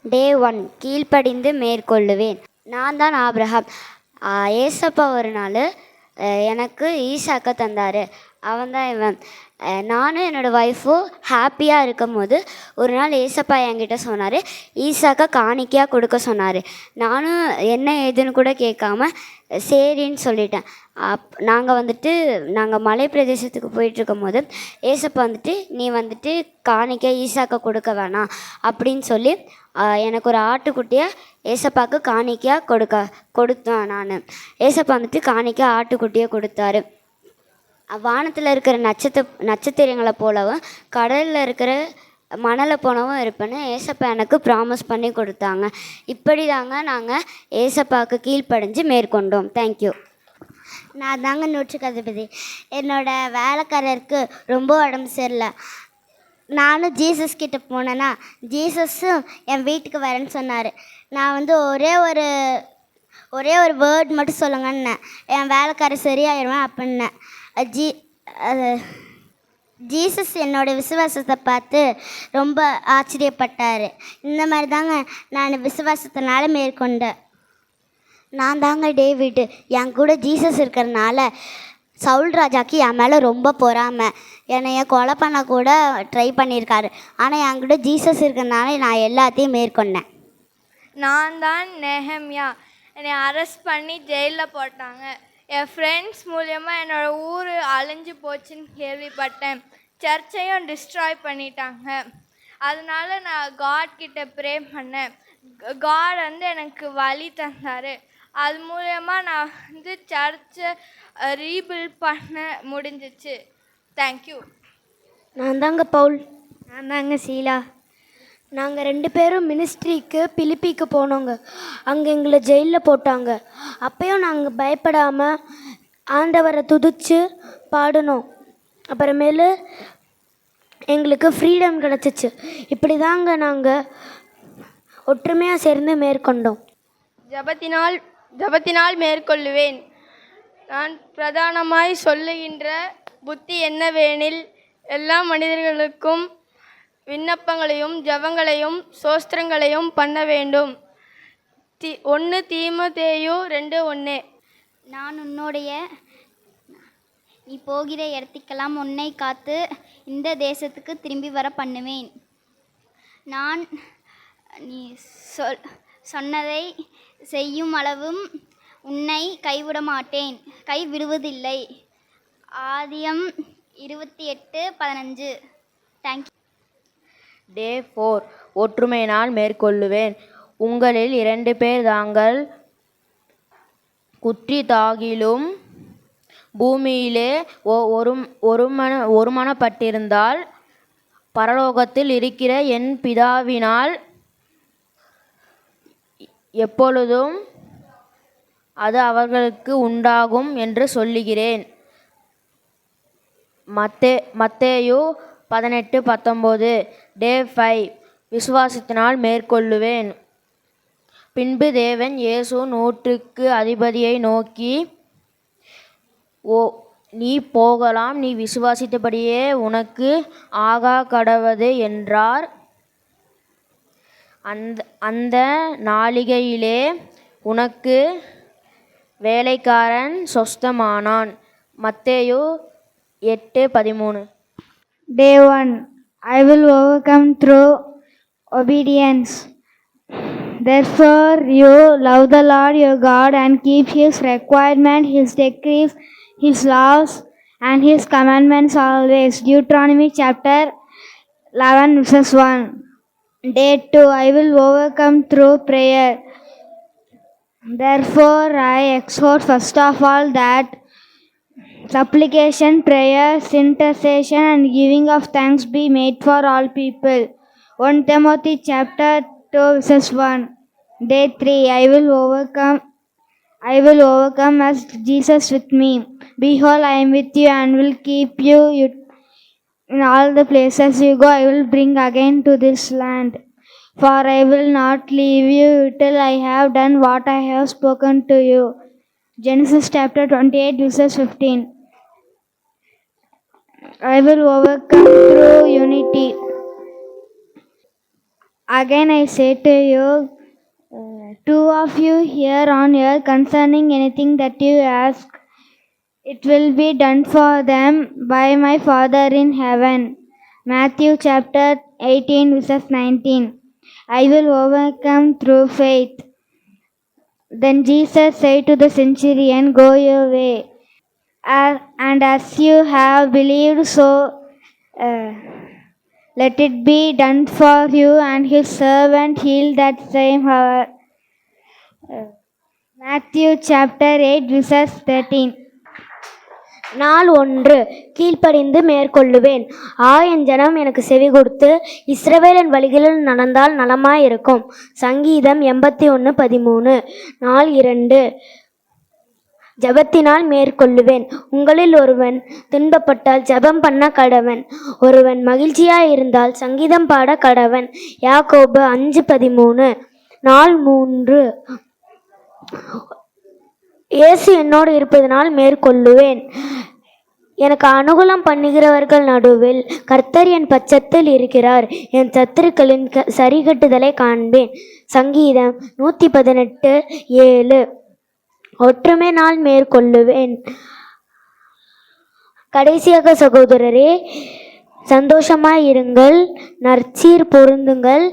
டே 1 கீழ்ப்படிந்து மேற்கொள்ளுவேன். நான் தான் ஆபிரகாம். ஏசப்பா ஒரு நாள் எனக்கு ஈசாக்கை தந்தார். அவன் தான் இவன். நானும் என்னோடய ஒய்ஃபும் ஹாப்பியாக இருக்கும் போது ஒரு நாள் ஏசப்பா என்கிட்ட சொன்னார், ஈசாக்கை காணிக்கையாக கொடுக்க சொன்னார். நானும் என்ன ஏதுன்னு கூட கேட்காம சரின்னு சொல்லிட்டேன். நாங்கள் மலை பிரதேசத்துக்கு போயிட்டுருக்கும் போது ஏசப்பா வந்துட்டு நீ வந்துட்டு காணிக்கை ஈசாக்கை கொடுக்க வேணாம் அப்படின்னு சொல்லி எனக்கு ஒரு ஆட்டுக்குட்டியை ஏசப்பாவுக்கு காணிக்கையாக கொடுத்தேன். நான் ஏசப்பா வந்துட்டு காணிக்கையாக ஆட்டுக்குட்டியை கொடுத்தாரு. வானத்தில் இருக்கிற நட்சத்திரங்களை போலவும் கடலில் இருக்கிற மணலை போனவும் இருப்பேன்னு ஏசப்பா எனக்கு ப்ராமிஸ் பண்ணி கொடுத்தாங்க. இப்படி தாங்க நாங்கள் ஏசப்பாவுக்கு கீழ்ப்படிஞ்சு மேற்கொண்டோம். தேங்க்யூ. நான் தாங்க நூற்றுக்கதிபதி. என்னோடய வேலைக்காரருக்கு ரொம்ப உடம்பு சரியில்லை. நானும் ஜீசஸ் கிட்ட போனேன்னா ஜீசஸும் என் வீட்டுக்கு வரேன்னு சொன்னார். நான் வந்து ஒரே ஒரு வேர்ட் மட்டும் சொல்லுங்கன்னு என் வேலைக்காரர் சரியாயிடுவேன் அப்படின்னேன். ஜீசஸ் என்னோடய விசுவாசத்தை பார்த்து ரொம்ப ஆச்சரியப்பட்டார். இந்த மாதிரி தாங்க நான் விசுவாசத்தினால மேற்கொண்டேன். நான் தாங்க டேவிட். என் கூட ஜீசஸ் இருக்கிறதுனால சவுல் ராஜாக்கு என் மேலே ரொம்ப பொறாமை. என்னைய கொலை பண்ண கூட ட்ரை பண்ணியிருக்காரு. ஆனால் என் கூட ஜீசஸ் இருக்கிறதுனால நான் எல்லாத்தையும் மேற்கொண்டேன். நான் தான் நெஹம்யா. என்னை அரெஸ்ட் பண்ணி ஜெயிலில் போட்டாங்க. என் ஃப்ரெண்ட்ஸ் மூலியமாக என்னோடய ஊர் அழிஞ்சு போச்சுன்னு கேள்விப்பட்டேன். சர்ச்சையும் டிஸ்ட்ராய் பண்ணிட்டாங்க. அதனால நான் காட் கிட்ட ப்ரே பண்ணேன். காட் வந்து எனக்கு வழி தந்தார். அது மூலயமா நான் வந்து சர்ச்சை ரீபில்ட் பண்ண முடிஞ்சிச்சு. தேங்க்யூ. நான் தாங்க பவுல். நான் தாங்க சீலா. நாங்கள் 2 பேரும் மினிஸ்ட்ரிக்கு பிலிப்பிக்கு போனோங்க. அங்கே எங்களை ஜெயிலில் போட்டாங்க. அப்போயும் நாங்கள் பயப்படாமல் ஆண்டவரை துதித்து பாடினோம். அப்புறமேலு எங்களுக்கு ஃப்ரீடம் கிடச்சிச்சு. இப்படி தாங்க நாங்கள் ஒற்றுமையாக சேர்ந்து மேற்கொண்டோம். ஜபத்தினால் மேற்கொள்ளுவேன். நான் பிரதானமாய் சொல்லுகின்ற புத்தி என்னவெனில் எல்லா மனிதர்களுக்கும் விண்ணப்பங்களையும் ஜபங்களையும் சோஸ்திரங்களையும் பண்ண வேண்டும். 1 தீமோத்தேயு 2:1. நான் நீ போகிற இடத்துக்கெல்லாம் உன்னை காத்து இந்த தேசத்துக்கு திரும்பி வர பண்ணுவேன். நான் நீ சொன்னதை செய்யும் அளவும் உன்னை கைவிடுவதில்லை. ஆதியம் 28:15. தேங்க்யூ. டே 4 ஒற்றுமையினால் மேற்கொள்ளுவேன். உங்களில் 2 பேர் தாங்கள் குற்றித்தாகிலும் பூமியிலே ஒருமனப்பட்டிருந்தால் பரலோகத்தில் இருக்கிற என் பிதாவினால் எப்பொழுதும் அது அவர்களுக்கு உண்டாகும் என்று சொல்லுகிறேன். மத்தேயு 18:19. டே 5 விசுவாசத்தினால் மேற்கொள்ளுவேன். பின்பு தேவன் இயேசு 100க்கு அதிபதியை நோக்கி, நீ போகலாம், நீ விசுவாசித்தபடியே உனக்கு ஆகா கடவது என்றார். அந்த நாளிகையிலே உனக்கு வேலைக்காரன் சொஸ்தமானான். மத்தேயு 8:13. Day 1 I will overcome through obedience. Therefore you love the Lord your God and keep his requirement, his decrees, his laws, and his commandments always. Deuteronomy chapter 11 verses 1. Day 2. I will overcome through prayer. Therefore, I exhort first of all that supplication, prayers, intercession, and giving of thanks be made for all people. 1 Timothy chapter 2 verses 1. Day 3. I will overcome as Jesus with me. Behold, I am with you and will keep you in all the places you go. I will bring again to this land. For I will not leave you till I have done what I have spoken to you. Genesis chapter 28 verses 15. I will overcome through unity. Again I say to you, two of you here on earth concerning anything that you ask, it will be done for them by my Father in heaven. Matthew chapter 18 verses 19. I will overcome through faith. Then Jesus said to the centurion, go your way, and as you have believed, so let it be done for you. And his servant healed that same hour. Matthew chapter 8 verses 13. நாள் 1. கீழ்ப்படிந்து மேற்கொள்ளுவேன். என் ஜனம் எனக்கு செவி கொடுத்து இஸ்ரவேலின் வழிகளில் நடந்தால் நலமாயிருக்கும். சங்கீதம் 81:13. நாள் 2. ஜபத்தினால் மேற்கொள்ளுவேன். உங்களில் ஒருவன் துன்பப்பட்டால் ஜபம் பண்ண கடவன். ஒருவன் மகிழ்ச்சியாயிருந்தால் சங்கீதம் பாட கடவன். யாக்கோபு 5:13. நாள் 3. இயேசு என்னோடு இருப்பதனால் மேற்கொள்ளுவேன். எனக்கு அனுகூலம் பண்ணுகிறவர்கள் நடுவில் கர்த்தர் என் பட்சத்தில் இருக்கிறார். என் சத்துருக்களின் சரிகட்டுதலை காண்பேன். சங்கீதம் 118:7. ஒற்றுமை நாள் மேற்கொள்ளுவேன். கடைசியாக சகோதரரே, சந்தோஷமாயிருங்கள், நற்சீர் பொருந்துங்கள்,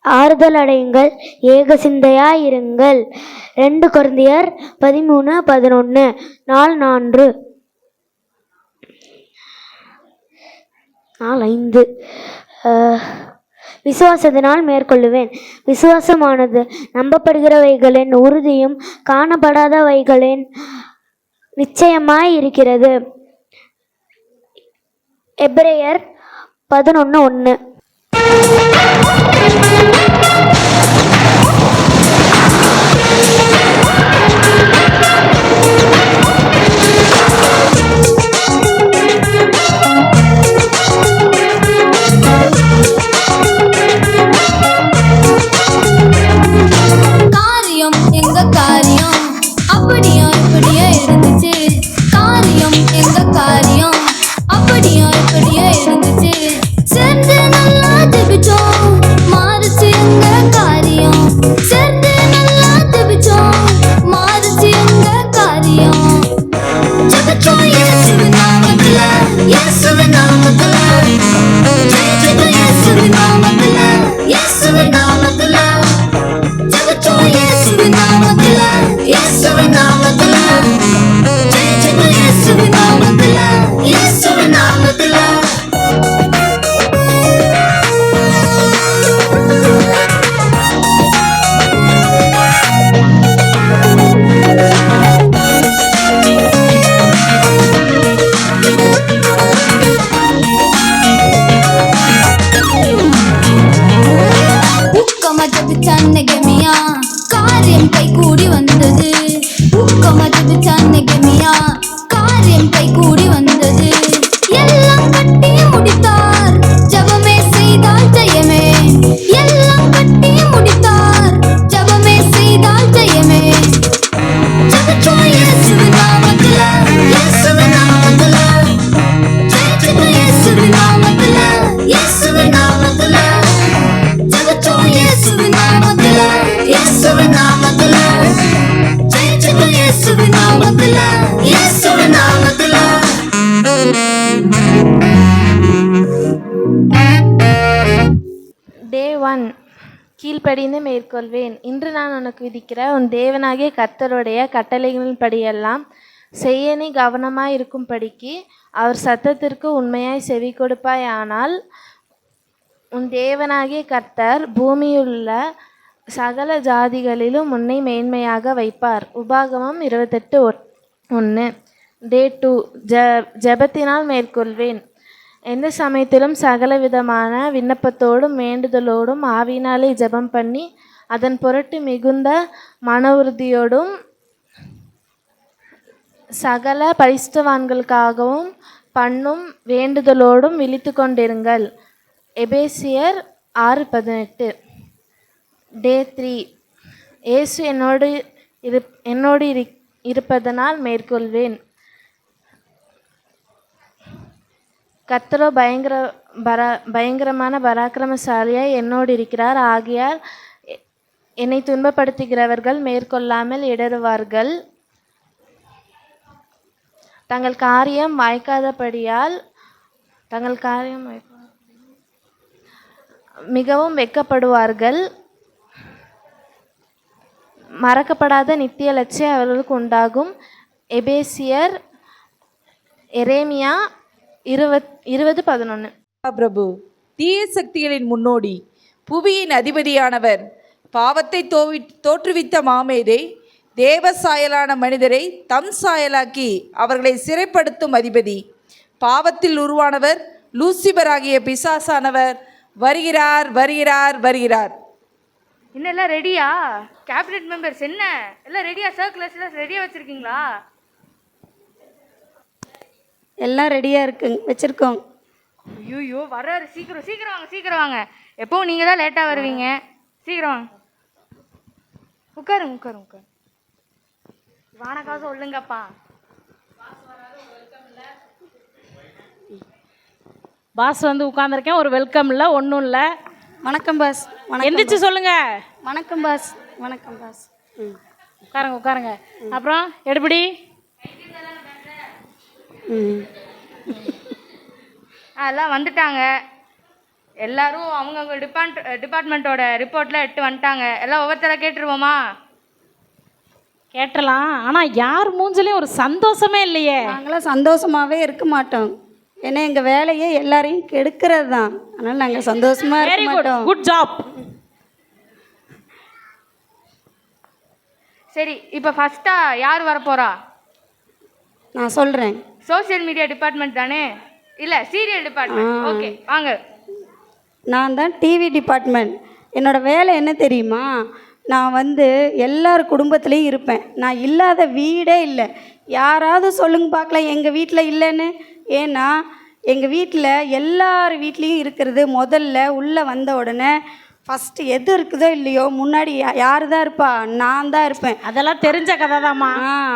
ஆறுதல் அடையுங்கள், ஏக சிந்தையாயிருங்கள். 2 கொரிந்தியர் 13:11. நாள் 4. நாள் 5. விசுவாசத்தினால் மேற்கொள்ளுவேன். விசுவாசமானது நம்பப்படுகிறவைகளின் உறுதியும் காணப்படாதவைகளின் நிச்சயமாய் இருக்கிறது. எபிரேயர் 11:1. காரியம் எங்க காரியம் அப்படியா இப்படியே இருந்துச்சு. காரியம் எங்க காரியம் அப்படியா இப்படியே இருந்துச்சு. சேர்ந்து நல்லா ஜெபிச்சோம், மாறுச்சு எங்க காரியம். சேர்ந்து நல்லா ஜெபிச்சோம், மாறுச்சு எங்க காரியம். ஜெபிச்சோம் இயேசுவின் நாமத்துல, இயேசுவின் நாமத்துல. ஜெபிச்சோம் இயேசுவின் நாமத்துல, இயேசுவின் நாமத்துல. ஜெபிச்சோம் இயேசுவின் நாமத்துல, இயேசுவின் நாமத்துல. ஜெபிச்சோம் இயேசுவின் நாமத்துல, இயேசுவின் நாமத்துல. ஊக்கமா ஜெபிச்சான் நெகமியா, காரியம் கைகூடி வந்தது. ஊக்கமா ஜெபிச்சான் நெகமியா, காரியம் கைகூடி வந்தது. எல்லாம் கட்டி முடித்தார், ஜெபமே செய்தால் ஜெயமே. எல்லாம் கட்டி முடித்தார், ஜெபமே செய்தால் ஜெயமே. ஜெபிச்சோம் இயேசுவின் நாமத்துல, இயேசுவின் நாமத்துல. ஜெபிச்சோம் இயேசுவின் நாமத்துல, இயேசுவின் நாமத்துல. ஜெபிச்சோம் இயேசுவின் நாமத்துல, இயேசுவின் நாமத்துல. ஜெபிச்சோம் இயேசுவின் நாமத்துல, இயேசுவின் நாமத்துல. டே 1. கீழ்ப்படிந்து மேற்கொள்வேன். இன்று நான் உனக்கு விதிக்கிற உன் தேவனாகிய கர்த்தருடைய கட்டளைகளின் படியெல்லாம் செய்ய நீ கவனமாய் இருக்கும்படிக்கு அவர் சத்தத்திற்கு உண்மையாய் செவி கொடுப்பாயானால் உன் தேவனாகிய கர்த்தர் பூமியுள்ள சகல ஜாதிகளிலும் உன்னை மேன்மையாக வைப்பார். உபாகமம் 28:1. Day 2. ஜெபத்தினால் மேற்கொள்வேன். எந்த சமயத்திலும் சகல விதமான விண்ணப்பத்தோடும் வேண்டுதலோடும் ஆவியினாலே ஜெபம் பண்ணி அதன் பொருட்டு மிகுந்த மன உறுதியோடும் சகல பரிசுத்தவான்களுக்காகவும் பண்ணும் வேண்டுதலோடும் விழித்து கொண்டிருங்கள். எபேசியர் 6:18. Day 3. இயேசு என்னோடு இருப்பதனால் மேற்கொள்வேன். கர்த்தரோ பயங்கரமான பராக்கிரமசாலியாய் என்னோடு இருக்கிறார். ஆகையால் என்னை துன்பப்படுத்துகிறவர்கள் மேற்கொள்ளாமல் இடறுவார்கள். தங்கள் காரியம் வாய்க்காதபடியால் மிகவும் வெட்கப்படுவார்கள். மறக்கப்படாத நித்திய லட்சியம் அவர்களுக்கு உண்டாகும். எபேசியர் எரேமியா 20:11. பிரபு தீய சக்திகளின் முன்னோடி புவியின் அதிபதியானவர் பாவத்தை தோற்றுவித்த மாமேதை தேவ சாயலான மனிதரை தம் சாயலாக்கி அவர்களை சிறைப்படுத்தும் அதிபதி பாவத்தில் உருவானவர் லூசிபராகிய பிசாசானவர் வருகிறார் வருகிறார் வருகிறார். இன்னும் எல்லாம் ரெடியா? கேபினெட் மெம்பர்ஸ் என்ன எல்லாம் ரெடியா? சர்க்குலர்ஸ் எல்லாம் ரெடியாக வச்சுருக்கீங்களா? எல்லாம் ரெடியாக இருக்குங்க, வச்சுருக்கோம். ஐயோ வர்றாரு, சீக்கிரம் சீக்கிரம் வாங்க, சீக்கிரம் வாங்க. எப்பவும் நீங்கள் தான் லேட்டாக வருவீங்க. சீக்கிரம் வாங்க, உட்காருங்க உட்காருங்க உட்காரு. வானக்கா சொல்லுங்கப்பா. பாஸ் வந்து உட்காந்துருக்கேன், ஒரு வெல்கம் இல்லை ஒன்றும் இல்லை. வணக்கம் பாஸ். எந்திரிச்சு சொல்லுங்க. வணக்கம் பாஸ். வணக்கம் பாஸ். உட்காருங்க உட்காருங்க. அப்புறம் எடுபடி எல்லாம் வந்துட்டாங்க. எல்லாரும் அவங்கவுங்க டிபார்ட்மெண்ட்டோட ரிப்போர்ட்லாம் எடுத்து வந்துட்டாங்க. எல்லாம் ஒவ்வொருத்தர கேட்டுருவோமா? கேட்டலாம். ஆனால் யார் மூஞ்சிலையும் ஒரு சந்தோஷமே இல்லையே. நாங்களாம் சந்தோஷமாகவே இருக்க மாட்டோம். ஏன்னா எங்கள் வேலையே எல்லாரையும் கெடுக்கிறது தான். அதனால் நாங்கள் சந்தோஷமாக இருக்க மாட்டோம். Good job. சரி, இப்போ ஃபஸ்ட்டாக யார் வரப்போகிறா? நான் சொல்கிறேன். சோசியல் மீடியா டிபார்ட்மெண்ட் தானே? இல்லை, சீரியல் டிபார்ட்மெண்ட். ஓகே வாங்க. நான் தான் டிவி டிபார்ட்மெண்ட். என்னோடய வேலை என்ன தெரியுமா? நான் வந்து எல்லார் குடும்பத்துலேயும் இருப்பேன். நான் இல்லாத வீடே இல்லை. யாராவது சொல்லுங்க பார்க்கலாம் எங்கள் வீட்டில் இல்லைன்னு. ஏன்னா எங்கள் வீட்டில் எல்லார் வீட்லேயும் இருக்கிறது முதல்ல உள்ளே வந்த உடனே ஃபஸ்ட்டு எது இருக்குதோ இல்லையோ முன்னாடி யார் தான் இருப்பா? நான் தான் இருப்பேன். அதெல்லாம் தெரிஞ்ச கதை தான்மா.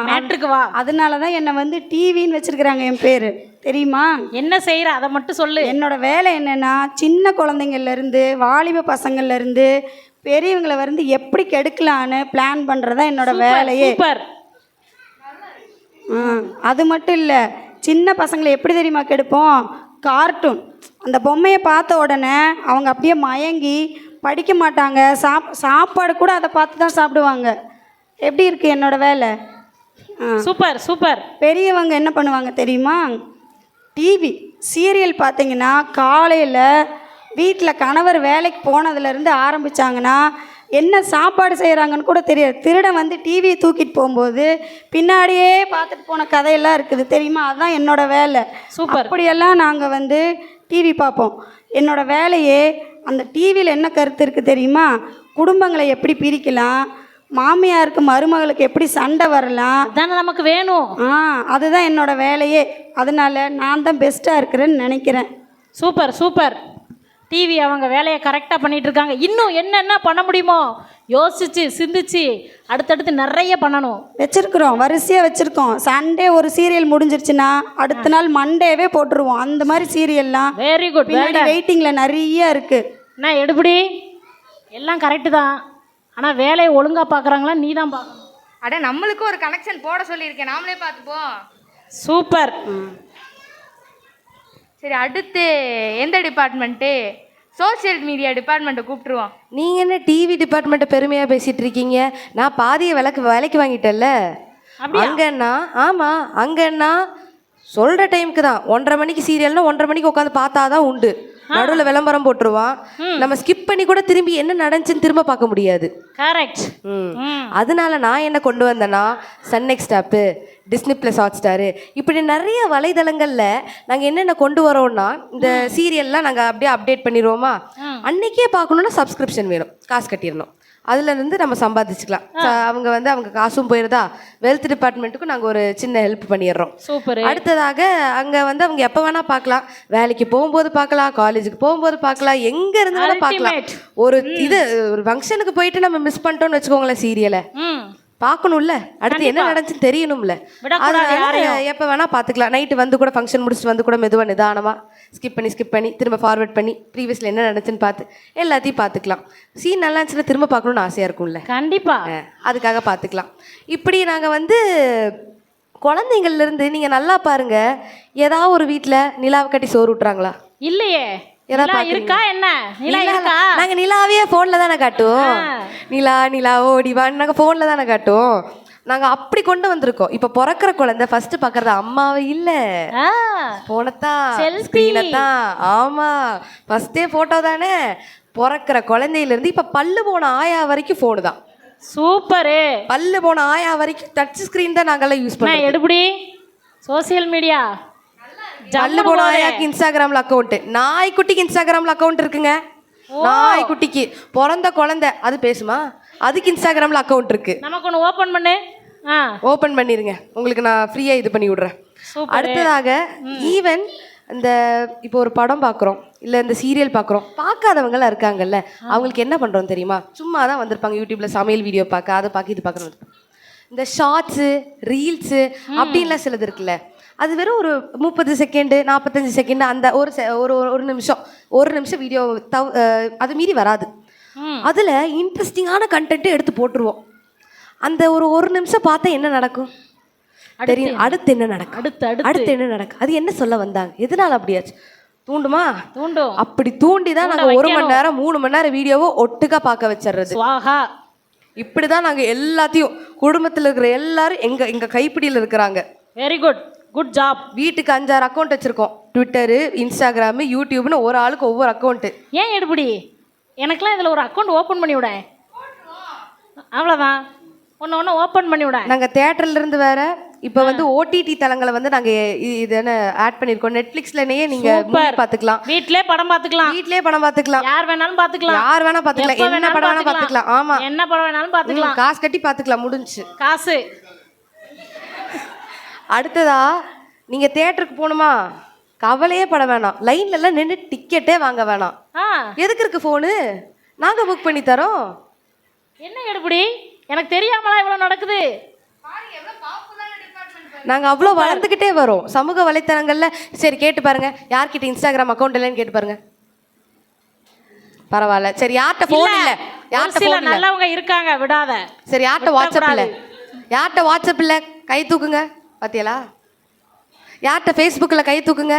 மேட்ருக்கு வா. அதனால தான் என்னை வந்து டிவின்னு வச்சுருக்குறாங்க. என் பேர் தெரியுமா? என்ன செய்கிற அதை மட்டும் சொல்லு. என்னோடய வேலை என்னென்னா சின்ன குழந்தைங்கள்லேருந்து வாலிப பசங்கள்லேருந்து பெரியவங்களை வந்து எப்படி கெடுக்கலான்னு பிளான் பண்ணுறது தான் என்னோடய வேலையே. அது மட்டும் இல்லை, சின்ன பசங்களை எப்படி தெரியுமா கெடுப்போம்? கார்ட்டூன் அந்த பொம்மையை பார்த்த உடனே அவங்க அப்படியே மயங்கி படிக்க மாட்டாங்க. சாப்பாடு கூட அதை பார்த்து தான் சாப்பிடுவாங்க. எப்படி இருக்குது என்னோடய வேலை? Super super. பெரியவங்க என்ன பண்ணுவாங்க தெரியுமா? டிவி சீரியல் பார்த்தீங்கன்னா காலையில் வீட்டில் கணவர் வேலைக்கு போனதுலேருந்து ஆரம்பித்தாங்கன்னா என்ன சாப்பாடு செய்கிறாங்கன்னு கூட தெரியாது. திருடன் வந்து டிவியை தூக்கிட்டு போகும்போது பின்னாடியே பார்த்துட்டு போன கதையெல்லாம் இருக்குது தெரியுமா? அதுதான் என்னோடய வேலை. சூப்பர். அப்படியெல்லாம் நாங்கள் வந்து டிவி பார்ப்போம். என்னோடய வேலையே அந்த டிவியில் என்ன கருத்து இருக்குது தெரியுமா? குடும்பங்களை எப்படி பிரிக்கலாம், மாமியாருக்கு மருமகளுக்கு எப்படி சண்டை வரலாம், தானே நமக்கு வேணும். அதுதான் என்னோடய வேலையே. அதனால் நான் தான் பெஸ்ட்டாக இருக்கிறேன்னு நினைக்கிறேன். Super super. டிவி அவங்க வேலையை கரெக்டாக பண்ணிகிட்டு இருக்காங்க. இன்னும் என்னென்ன பண்ண முடியுமோ யோசித்து சிந்திச்சு அடுத்தடுத்து நிறைய பண்ணணும். வச்சுருக்குறோம், வரிசையாக வச்சுருக்கோம். சண்டே ஒரு சீரியல் முடிஞ்சிருச்சுன்னா அடுத்த நாள் மண்டேவே போட்டுருவோம். அந்த மாதிரி சீரியல்லாம் வெரி குட். வெயிட்டிங்கில் நிறைய இருக்குது. நான் எடுபடி எல்லாம் கரெக்டு தான். ஆனால் வேலையை ஒழுங்காக பார்க்குறாங்களா? நீ தான் பார்க்கணும். அட நம்மளுக்கும் ஒரு கனெக்ஷன் போட சொல்லியிருக்கேன், நாமளே பார்த்துப்போம். சூப்பர். சரி, அடுத்து எந்த டிபார்ட்மெண்ட்டு? சோசியல் மீடியா டிபார்ட்மெண்ட்டை கூப்பிட்டுருவோம். நீங்கள் என்ன டிவி டிபார்ட்மெண்ட்டை பெருமையாக பேசிகிட்டு இருக்கீங்க? நான் பாதியை விலைக்கு வாங்கிட்டேன்ல. அங்கன்னா ஆமாம், அங்கன்னா சொல்கிற டைமுக்கு தான். 1:30 மணிக்கு சீரியல்னா 1:30 மணிக்கு உட்காந்து பார்த்தா தான் உண்டு. நடுவில் விளம்பரம் போட்டுருவான். நம்ம ஸ்கிப் பண்ணி கூட திரும்பி என்ன நடந்துச்சுன்னு திரும்ப பார்க்க முடியாது. கரெக்ட். அதனால நான் என்ன கொண்டு வந்தேன்னா, சன் நெக்ஸ்ட் ஆப்பு, டிஸ்னி ப்ளஸ் ஹாட்ஸ்டாரு, இப்படி நிறைய வலைதளங்களில் நாங்கள் என்னென்ன கொண்டு வரோம்னா, இந்த சீரியல்லாம் நாங்கள் அப்படியே அப்டேட் பண்ணிடுவோமா, அன்னைக்கே பார்க்கணுன்னா சப்ஸ்கிரிப்ஷன் வேணும், காசு கட்டிடணும். அதுலேருந்து நம்ம சம்பாதிச்சுக்கலாம். அவங்க அவங்க காசும் போயிருதா, வெல்த் டிபார்ட்மெண்ட்டுக்கும் நாங்கள் ஒரு சின்ன ஹெல்ப் பண்ணிடுறோம். சூப்பர். அடுத்ததாக அங்கே அவங்க எப்போ வேணால் பார்க்கலாம். வேலைக்கு போகும்போது பார்க்கலாம், காலேஜுக்கு போகும்போது பார்க்கலாம், எங்கே இருந்தாலும் பார்க்கலாம். ஒரு ஒரு ஃபங்க்ஷனுக்கு போயிட்டு நம்ம மிஸ் பண்ணிட்டோம்னு வச்சுக்கோங்களேன், சீரியலை பார்க்கணும்ல, அடுத்து என்ன நடந்துச்சுன்னு தெரியணும்ல. அதனால எப்போ வேணால் பார்த்துக்கலாம். நைட்டு வந்து கூட ஃபங்க்ஷன் முடிச்சுட்டு வந்து கூட மெதுவாக நிதானமாக ஸ்கிப் பண்ணி திரும்ப ஃபார்வர்ட் பண்ணி ப்ரீவியஸில் என்ன நடந்துச்சுன்னு பார்த்து எல்லாத்தையும் பார்த்துக்கலாம். சீன் நல்லா இருந்துச்சுன்னா திரும்ப பார்க்கணுன்னு ஆசையாக இருக்கும்ல. கண்டிப்பாக. அதுக்காக பார்த்துக்கலாம். இப்படி நாங்கள் குழந்தைங்கள்லேருந்து நீங்கள் நல்லா பாருங்கள், ஏதாவது ஒரு வீட்டில் நிலாவை கட்டி சோறு விட்றாங்களா? இல்லையே. இருக்கா என்ன? நாங்க நிலாவே போன்ல தானே காட்டுவோம். நிலா ஓடிவான்னு நாங்க போன்ல தானே காட்டுவோம். நாங்க அப்படி கொண்டு வந்திருக்கோம். இப்ப பிறக்கிற குழந்தை ஃபர்ஸ்ட் பாக்குறது அம்மாவை இல்ல, போனத்தான், ஸ்கிரீனத்தான். ஆமா, ஃபர்ஸ்டே போட்டோ தானே. பிறக்கிற குழந்தையில இருந்து இப்ப பல்லு போன ஆயா வரைக்கும் போனு தான். சூப்பரு. பல்லு போன ஆயா வரைக்கும் டச் ஸ்கிரீன் தான் நாங்கெல்லாம் யூஸ் பண்ணோம். எப்படி சோசியல் மீடியா. பல்லு போன ஆயாக்கு இன்ஸ்டாகிராம்ல அக்கௌண்ட், நாய்க்குட்டிக்கு இன்ஸ்டாகிராம்ல அக்கௌண்ட் இருக்குங்க. நாய்க்குட்டிக்கு பிறந்த குழந்தை அது பேசுமா, அதுக்கு இன்ஸ்டாகிராம்ல அக்கௌண்ட் இருக்கு. நமக்கு ஒன்று ஓப்பன் பண்ணு. ஓப்பன் பண்ணிருங்க, உங்களுக்கு நான் ஃப்ரீயா இது பண்ணி விடுறேன். அடுத்ததாக ஈவன் இந்த இப்போ ஒரு படம் பார்க்குறோம், இல்லை இந்த சீரியல் பார்க்குறோம், பார்க்காதவங்களாம் இருக்காங்கல்ல, அவங்களுக்கு என்ன பண்ணுறோம் தெரியுமா? சும்மா தான் வந்திருப்பாங்க யூடியூப்ல சமையல் வீடியோ பார்க்க, அதை பார்க்க, இது பார்க்குறோம். இந்த ஷார்ட்ஸு, ரீல்ஸு அப்படின்லாம் சிலது இருக்குல்ல, அது வெறும் ஒரு 30 செகண்டு 45 செகண்டு, அந்த ஒரு நிமிஷம் வீடியோ அது மீறி வராது. அதில் இன்ட்ரெஸ்டிங்கான கண்டென்ட்டு எடுத்து போட்டுருவோம். அந்த ஒரு நிமிஷம் பார்த்தா என்ன நடக்கும் தெரியும்? அடுத்து என்ன நடக்கும்? அடுத்து என்ன நடக்கும்? அது என்ன சொல்ல வந்தாங்க, எதனால அப்படியாச்சு தூண்டும். அப்படி தூண்டி தான் நாங்கள் 1 மணி நேரம் 3 மணி நேரம் வீடியோவை ஒட்டுக்கா பார்க்க வச்சிடுறது. இப்படி தான் நாங்கள் எல்லாத்தையும், குடும்பத்தில் இருக்கிற எல்லாரும் எங்கள் கைப்பிடியில் இருக்கிறாங்க. Very good, good job. வீட்டுக்கு 5-6 அக்கௌண்ட் வச்சுருக்கோம். ட்விட்டரு, இன்ஸ்டாகிராமு, யூடியூப்னு ஒரு ஆளுக்கு ஒவ்வொரு அக்கௌண்ட்டு. ஏன் எடுப்படி எனக்கெல்லாம் இதில் ஒரு அக்கௌண்ட் ஓப்பன் பண்ணி விட, அவ்வளோதான். ஒன்று ஓப்பன் பண்ணி விட. நாங்கள் தேட்டர்லேருந்து வேற இப்போ ஓடிடி தளங்களை நாங்கள் இது ஆட் பண்ணியிருக்கோம். நெட்ஃப்ளிக்ஸ்லயே நீங்கள் பார்த்துக்கலாம், வீட்டிலே படம் பார்த்துக்கலாம், யார் வேணாலும் பார்த்துக்கலாம், என்ன படம் வேணாலும் பார்த்துக்கலாம். ஆமாம், என்ன படம் வேணாலும் பார்த்துக்கலாம், காசு கட்டி பார்த்துக்கலாம், முடிஞ்சு காசு. அடுத்ததா நீங்கள் தேட்டருக்கு போகணுமா, கவலையே பட வேணாம், லைன்லலாம் நின்று டிக்கெட்டே வாங்க வேணாம். எதுக்கு இருக்கு ஃபோனு, நாங்கள் புக் பண்ணி தரோம். என்ன எடுப்படி, எனக்கு தெரியாமலா இவ்வளோ நடக்குது. நாங்கள் அவ்வளோ வளர்ந்துக்கிட்டே வரோம் சமூக வலைத்தளங்களில். சரி கேட்டு பாருங்க, யார்கிட்ட இன்ஸ்டாகிராம் அக்கௌண்ட் இல்லைன்னு கேட்டு பாருங்க. பரவாயில்ல, சரி யார்கிட்ட ஃபோன் இல்லை, யார்கிட்ட நல்லவங்க இருக்காங்க, விடாத. சரி யார்கிட்ட வாட்ஸ்அப் இல்லை, கை தூக்குங்க. பார்த்தியலா? யார்கிட்ட ஃபேஸ்புக்கில் கை தூக்குங்க.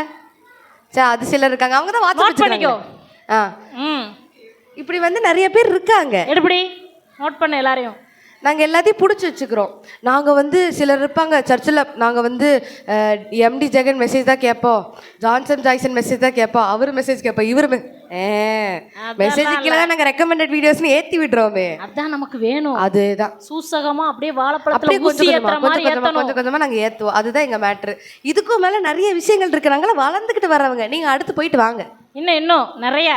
சரி, அது சிலர் இருக்காங்க, அவங்க தான் வாட்ஸ்அப் பண்ணிக்கோ. இப்படி நிறைய பேர் இருக்காங்க. எப்படி நோட் பண்ண எல்லாரையும் நாங்கள் எல்லாத்தையும் பிடிச்சி வச்சுக்கிறோம். நாங்கள் சிலர் இருப்பாங்க சர்ச்சில், நாங்கள் எம்டி ஜெகன் மெசேஜ் தான் கேட்போம், ஜான்சன் ஜாய்சன் மெசேஜ் தான் கேட்போம், அவர் மெசேஜ் கேட்போம், இவர் மெசேஜுக்குள்ள தான் நாங்கள் ரெக்கமெண்டட் வீடியோஸ்னு ஏற்றி விடுறோமே. அதான் நமக்கு வேணும். அதுதான் சூசகமாக அப்படியே வாழைப்பழத்தில் கொஞ்சம் கொஞ்சமாக நாங்கள் ஏற்றுவோம். அதுதான் எங்கள் மேட்ரு. இதுக்கும் மேலே நிறைய விஷயங்கள் இருக்கு. நாங்களாம் வளர்ந்துக்கிட்டு வரவங்க, நீங்கள் அடுத்து போயிட்டு வாங்க. இன்னும் நிறைய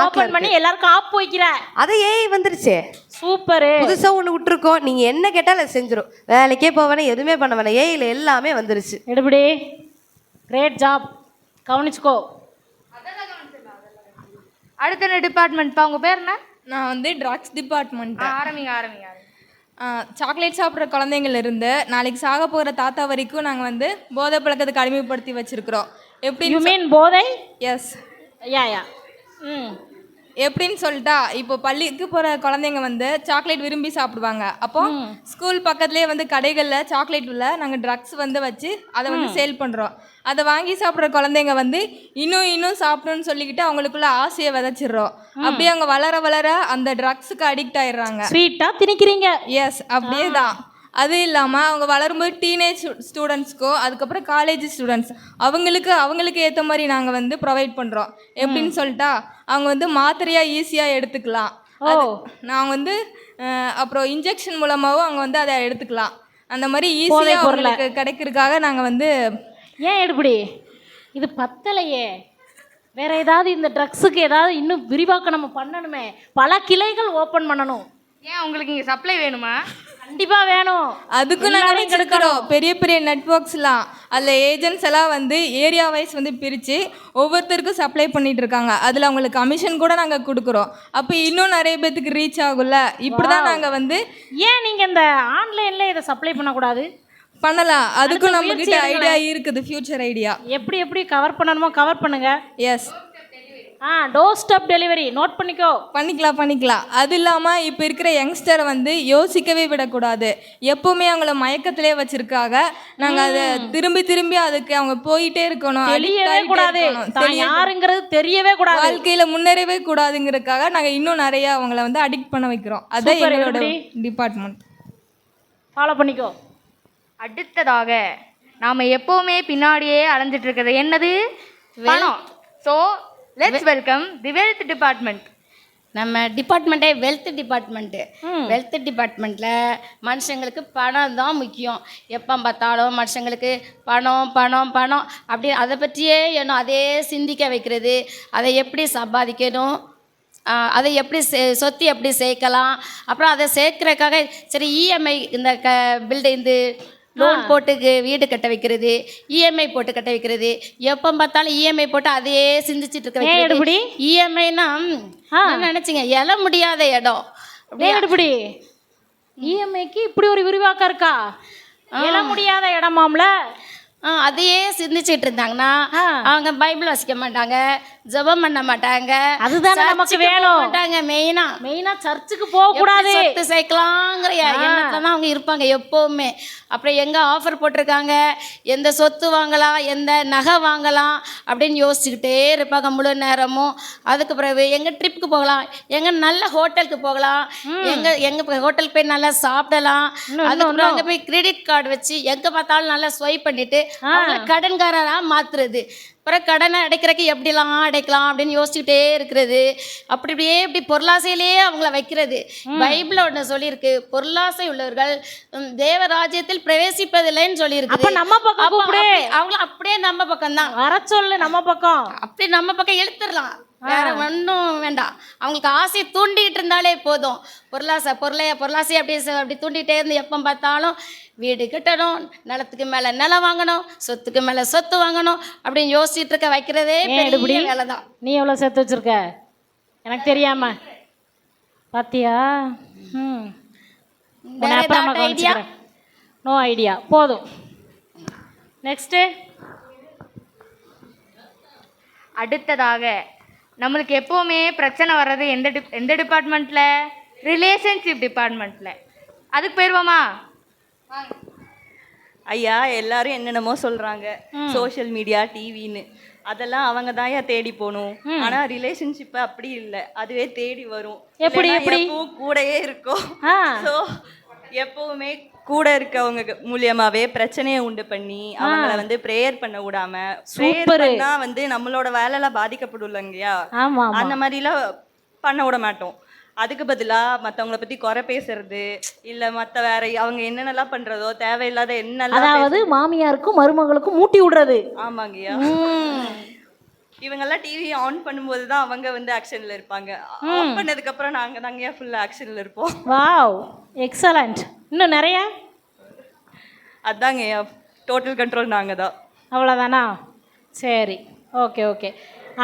ஓபன் பண்ணி எல்லாருக்கும் ஆப் வைக்கிற. அதே ஏஐ வந்துருச்சே, சூப்பர். புதுசா ஒன்று விட்டுருக்கோம், நீங்க என்ன கேட்டாலும் அதை செஞ்சிடும். வேலைக்கே போவேனே, எதுவுமே பண்ண வேணாம், ஏஐல எல்லாமே வந்துருச்சு. எடுபடி கிரேட் ஜாப், கவனிச்சுக்கோ. அடுத்த என்ன டிபார்ட்மெண்ட்ப்பா, உங்கள் பேர் என்ன? நான் ட்ரக்ஸ் டிபார்ட்மெண்ட். ஆரம்பிங்க. சாக்லேட் சாப்பிட்ற குழந்தைங்கள்லேருந்து நாளைக்கு சாக போகிற தாத்தா வரைக்கும் நாங்கள் போதை பழக்கத்துக்கு அடிமைப்படுத்தி வச்சுருக்குறோம். எப்படி யூ மீன் போதை? எஸ். யா. எப்படின்னு சொல்லிட்டா, இப்போ பள்ளிக்கு போகிற குழந்தைங்க சாக்லேட் விரும்பி சாப்பிடுவாங்க. அப்போ ஸ்கூல் பக்கத்துலேயே கடைகளில் சாக்லேட் உள்ள நாங்கள் ட்ரக்ஸ் வச்சு அதை சேல் பண்ணுறோம். அதை வாங்கி சாப்பிட்ற குழந்தைங்க இன்னும் சாப்பிடணும்னு சொல்லிக்கிட்டு அவங்களுக்குள்ள ஆசையை விதைச்சிடுறோம். அப்படியே அவங்க வளர வளர அந்த ட்ரக்ஸுக்கு அடிக்ட் ஆயிடுறாங்க. ஸ்வீட்டாக திணிக்கிறீங்க. எஸ், அப்படியே தான். அது இல்லாமல் அவங்க வளரும்போது டீனேஜ் ஸ்டூடெண்ட்ஸ்க்கோ அதுக்கப்புறம் காலேஜ் ஸ்டூடெண்ட்ஸ் அவங்களுக்கு ஏற்ற மாதிரி நாங்கள் வந்து ப்ரொவைட் பண்ணுறோம். எப்படின்னு சொல்லிட்டா அவங்க வந்து மாத்திரையாக ஈஸியாக எடுத்துக்கலாம். நாங்கள் வந்து அப்புறம் இன்ஜெக்ஷன் மூலமாகவும் அவங்க வந்து அதை எடுத்துக்கலாம். அந்த மாதிரி ஈஸியாக அவங்களுக்கு கிடைக்கிறதுக்காக நாங்கள் வந்து ஏன் எடுப்படி இது பத்தலையே, வேற ஏதாவது இந்த ட்ரக்ஸுக்கு ஏதாவது இன்னும் விரிவாக்கம் நம்ம பண்ணணுமே, பல கிளைகள் ஓப்பன் பண்ணணும். ஏன் உங்களுக்கு இங்கே சப்ளை வேணுமா? கண்டிப்பாக வேணும். அதுக்கும் நாங்கள் கொடுக்குறோம். பெரிய பெரிய நெட்ஒர்க்ஸ்லாம் அதில் ஏஜென்ட்ஸ் எல்லாம் வந்து ஏரியா வைஸ் வந்து பிரித்து ஒவ்வொருத்தருக்கும் சப்ளை பண்ணிட்டு இருக்காங்க. அதில் அவங்களுக்கு கமிஷன் கூட நாங்கள் கொடுக்குறோம். அப்போ இன்னும் நிறைய பேர்த்துக்கு ரீச் ஆகும்ல. இப்படி தான் நாங்கள் வந்து ஏன் நீங்கள் இந்த ஆன்லைனில் இதை சப்ளை பண்ணக்கூடாது? பண்ணலாம். அதுக்கும் நம்மக்கிட்ட ஐடியா இருக்குது, ஃபியூச்சர் ஐடியா. எப்படி கவர் பண்ணணுமோ கவர் பண்ணுங்க. Yes. Door step delivery note பண்ணிக்கோ. பண்ணிக்கலாம். அது இல்லாமல் இப்போ இருக்கிற யங்ஸ்டரை வந்து யோசிக்கவே விடக்கூடாது. எப்போவுமே அவங்கள மயக்கத்திலே வச்சிருக்காங்க. நாங்கள் அதை திரும்பி அதுக்கு அவங்க போயிட்டே இருக்கணும். தெரியவே கூடாது, யாருங்கிறது தெரியவே கூடாது, வாழ்க்கையில் முன்னேறவே கூடாதுங்கிறதுக்காக நாங்கள் இன்னும் நிறைய அவங்கள வந்து அடிக்ட் பண்ண வைக்கிறோம். அதான் எங்களோட டிபார்ட்மெண்ட். ஃபாலோ பண்ணிக்கோ. அடுத்ததாக நாம் எப்போவுமே பின்னாடியே அலைஞ்சிட்டு இருக்கிறது என்னது? பணம். So let's welcome the wealth department. நம்ம டிபார்ட்மெண்ட்டே வெல்த் டிபார்ட்மெண்ட்டு. வெல்த் டிபார்ட்மெண்ட்டில் மனுஷங்களுக்கு பணம் தான் முக்கியம். எப்போ பார்த்தாலும் மனுஷங்களுக்கு பணம் பணம் பணம் அப்படி அதை பற்றியே வேணும். அதே சிந்திக்க வைக்கிறது, அதை எப்படி சம்பாதிக்கணும், அதை எப்படி சொத்து எப்படி சேர்க்கலாம், அப்புறம் அதை சேர்க்குறதுக்காக சரி இஎம்ஐ இந்த இந்த லோன் போட்டு வீடு கட்ட வைக்கிறது, இஎம்ஐ போட்டு கட்ட வைக்கிறது, எப்போ பார்த்தாலும் இஎம்ஐ போட்டு அதையே சிந்திச்சுட்டு இருக்க. இஎம்ஐனா நினச்சிங்க எழ முடியாத இடம். அப்படியே இஎம்ஐக்கு இப்படி ஒரு விரிவாக்கம் இருக்கா? எழ முடியாத இடமாம்ல. அதையே சிந்திச்சுட்டு இருந்தாங்கன்னா அவங்க பைபிள் வாசிக்க மாட்டாங்க, ஜெபம் பண்ண மாட்டாங்க. அதுதான் நமக்கு வேணும். மாட்டாங்க. மெயினா சர்ச்சுக்கு போக கூடாது, சொத்து சேர்க்கலாங்கிற எண்ணத்துல தான் அவங்க இருப்பாங்க எப்போவுமே. அப்புறம் எங்கே ஆஃபர் போட்டிருக்காங்க, எந்த சொத்து வாங்கலாம், எந்த நகை வாங்கலாம் அப்படின்னு யோசிச்சுக்கிட்டே இருப்பாங்க முழு நேரமும். அதுக்கு பிறகு எங்கே ட்ரிப்புக்கு போகலாம், எங்கே நல்ல ஹோட்டலுக்கு போகலாம், எங்கே ஹோட்டலுக்கு போய் நல்லா சாப்பிடலாம், அதுக்கப்புறம் அங்கே போய் கிரெடிட் கார்டு வச்சு எங்கே பார்த்தாலும் நல்லா ஸ்வைப் பண்ணிட்டு கடன்காரராக மாற்றுறது. அப்புறம் கடனை அடைக்கிறதுக்கு எப்படிலாம் அடைக்கலாம் அப்படின்னு யோசிச்சுக்கிட்டே இருக்கிறது. அப்படியே இப்படி பொருளாசையிலேயே அவங்கள வைக்கிறது. பைபிள் ஒன்று சொல்லியிருக்கு, பொருளாசை உள்ளவர்கள் தேவராஜ்யத்தில் பிரவேசிப்பதில்லைன்னு சொல்லியிருக்கு. அவங்கள அப்படியே நம்ம பக்கம் தான் வர சொல்லு, நம்ம பக்கம் அப்படி நம்ம பக்கம் இழுத்துடலாம், வேற ஒன்றும் வேண்டாம். அவங்களுக்கு ஆசையை தூண்டிகிட்டு இருந்தாலே போதும். பொருளாசை அப்படி தூண்டிகிட்டே இருந்து எப்போ பார்த்தாலும் வீடு கட்டணும், நிலத்துக்கு மேலே நிலம் வாங்கணும், சொத்துக்கு மேலே சொத்து வாங்கணும் அப்படின்னு யோசிச்சுட்டு இருக்க வைக்கிறதே பெரிய வேலை தான். நீ எவ்வளோ சேர்த்து வச்சிருக்க எனக்கு தெரியாம பாத்தியா? No idea. போதும். நெக்ஸ்ட்டு அடுத்ததாக நம்மளுக்கு எப்போவுமே பிரச்சனை வர்றது எந்த டிபார்ட்மெண்ட்டில்? ரிலேஷன்ஷிப் டிபார்ட்மெண்ட்டில். அதுக்கு போயிடுவோமா? ஐயா எல்லாரும் என்னென்னமோ சொல்கிறாங்க, சோஷியல் மீடியா டிவின்னு, அதெல்லாம் அவங்க தான் தேடி போகணும். ஆனால் ரிலேஷன்ஷிப்பை அப்படி இல்லை, அதுவே தேடி வரும். எப்படி கூடயே இருக்கும். ஸோ எப்போவுமே கூட இருக்கவங்க மூலியமாவே பிரச்சனையை உண்டு பண்ணி அவங்கள வந்து ப்ரேயர் பண்ண விடாம, ப்ரேயர் பண்ணா வந்து நம்மளோட வேலைலாம் பாதிக்கப்படும் இல்லைங்கய்யா, அந்த மாதிரிலாம் பண்ண விட மாட்டோம். அதுக்கு பதிலாக மற்றவங்கள பற்றி குறை பேசுறது, இல்லை மற்ற வேற அவங்க என்னென்னலாம் பண்ணுறதோ தேவையில்லாத என்னெல்லாம், அதாவது மாமியாருக்கும் மருமகளுக்கும் மூட்டி விடுறது. ஆமாங்கய்யா. இவங்கெல்லாம் டிவி ஆன் பண்ணும்போது தான் அவங்க வந்து ஆக்ஷனில் இருப்பாங்க. ஆன் பண்ணதுக்கப்புறம் நாங்கள் தாங்கய்யா ஃபுல்லாக ஆக்ஷனில் இருப்போம். Wow, excellent. இன்னும் நிறைய? அதாங்கய்யா, டோட்டல் கண்ட்ரோல் நாங்கள் தான். அவ்வளோதானா? சரி, ஓகே.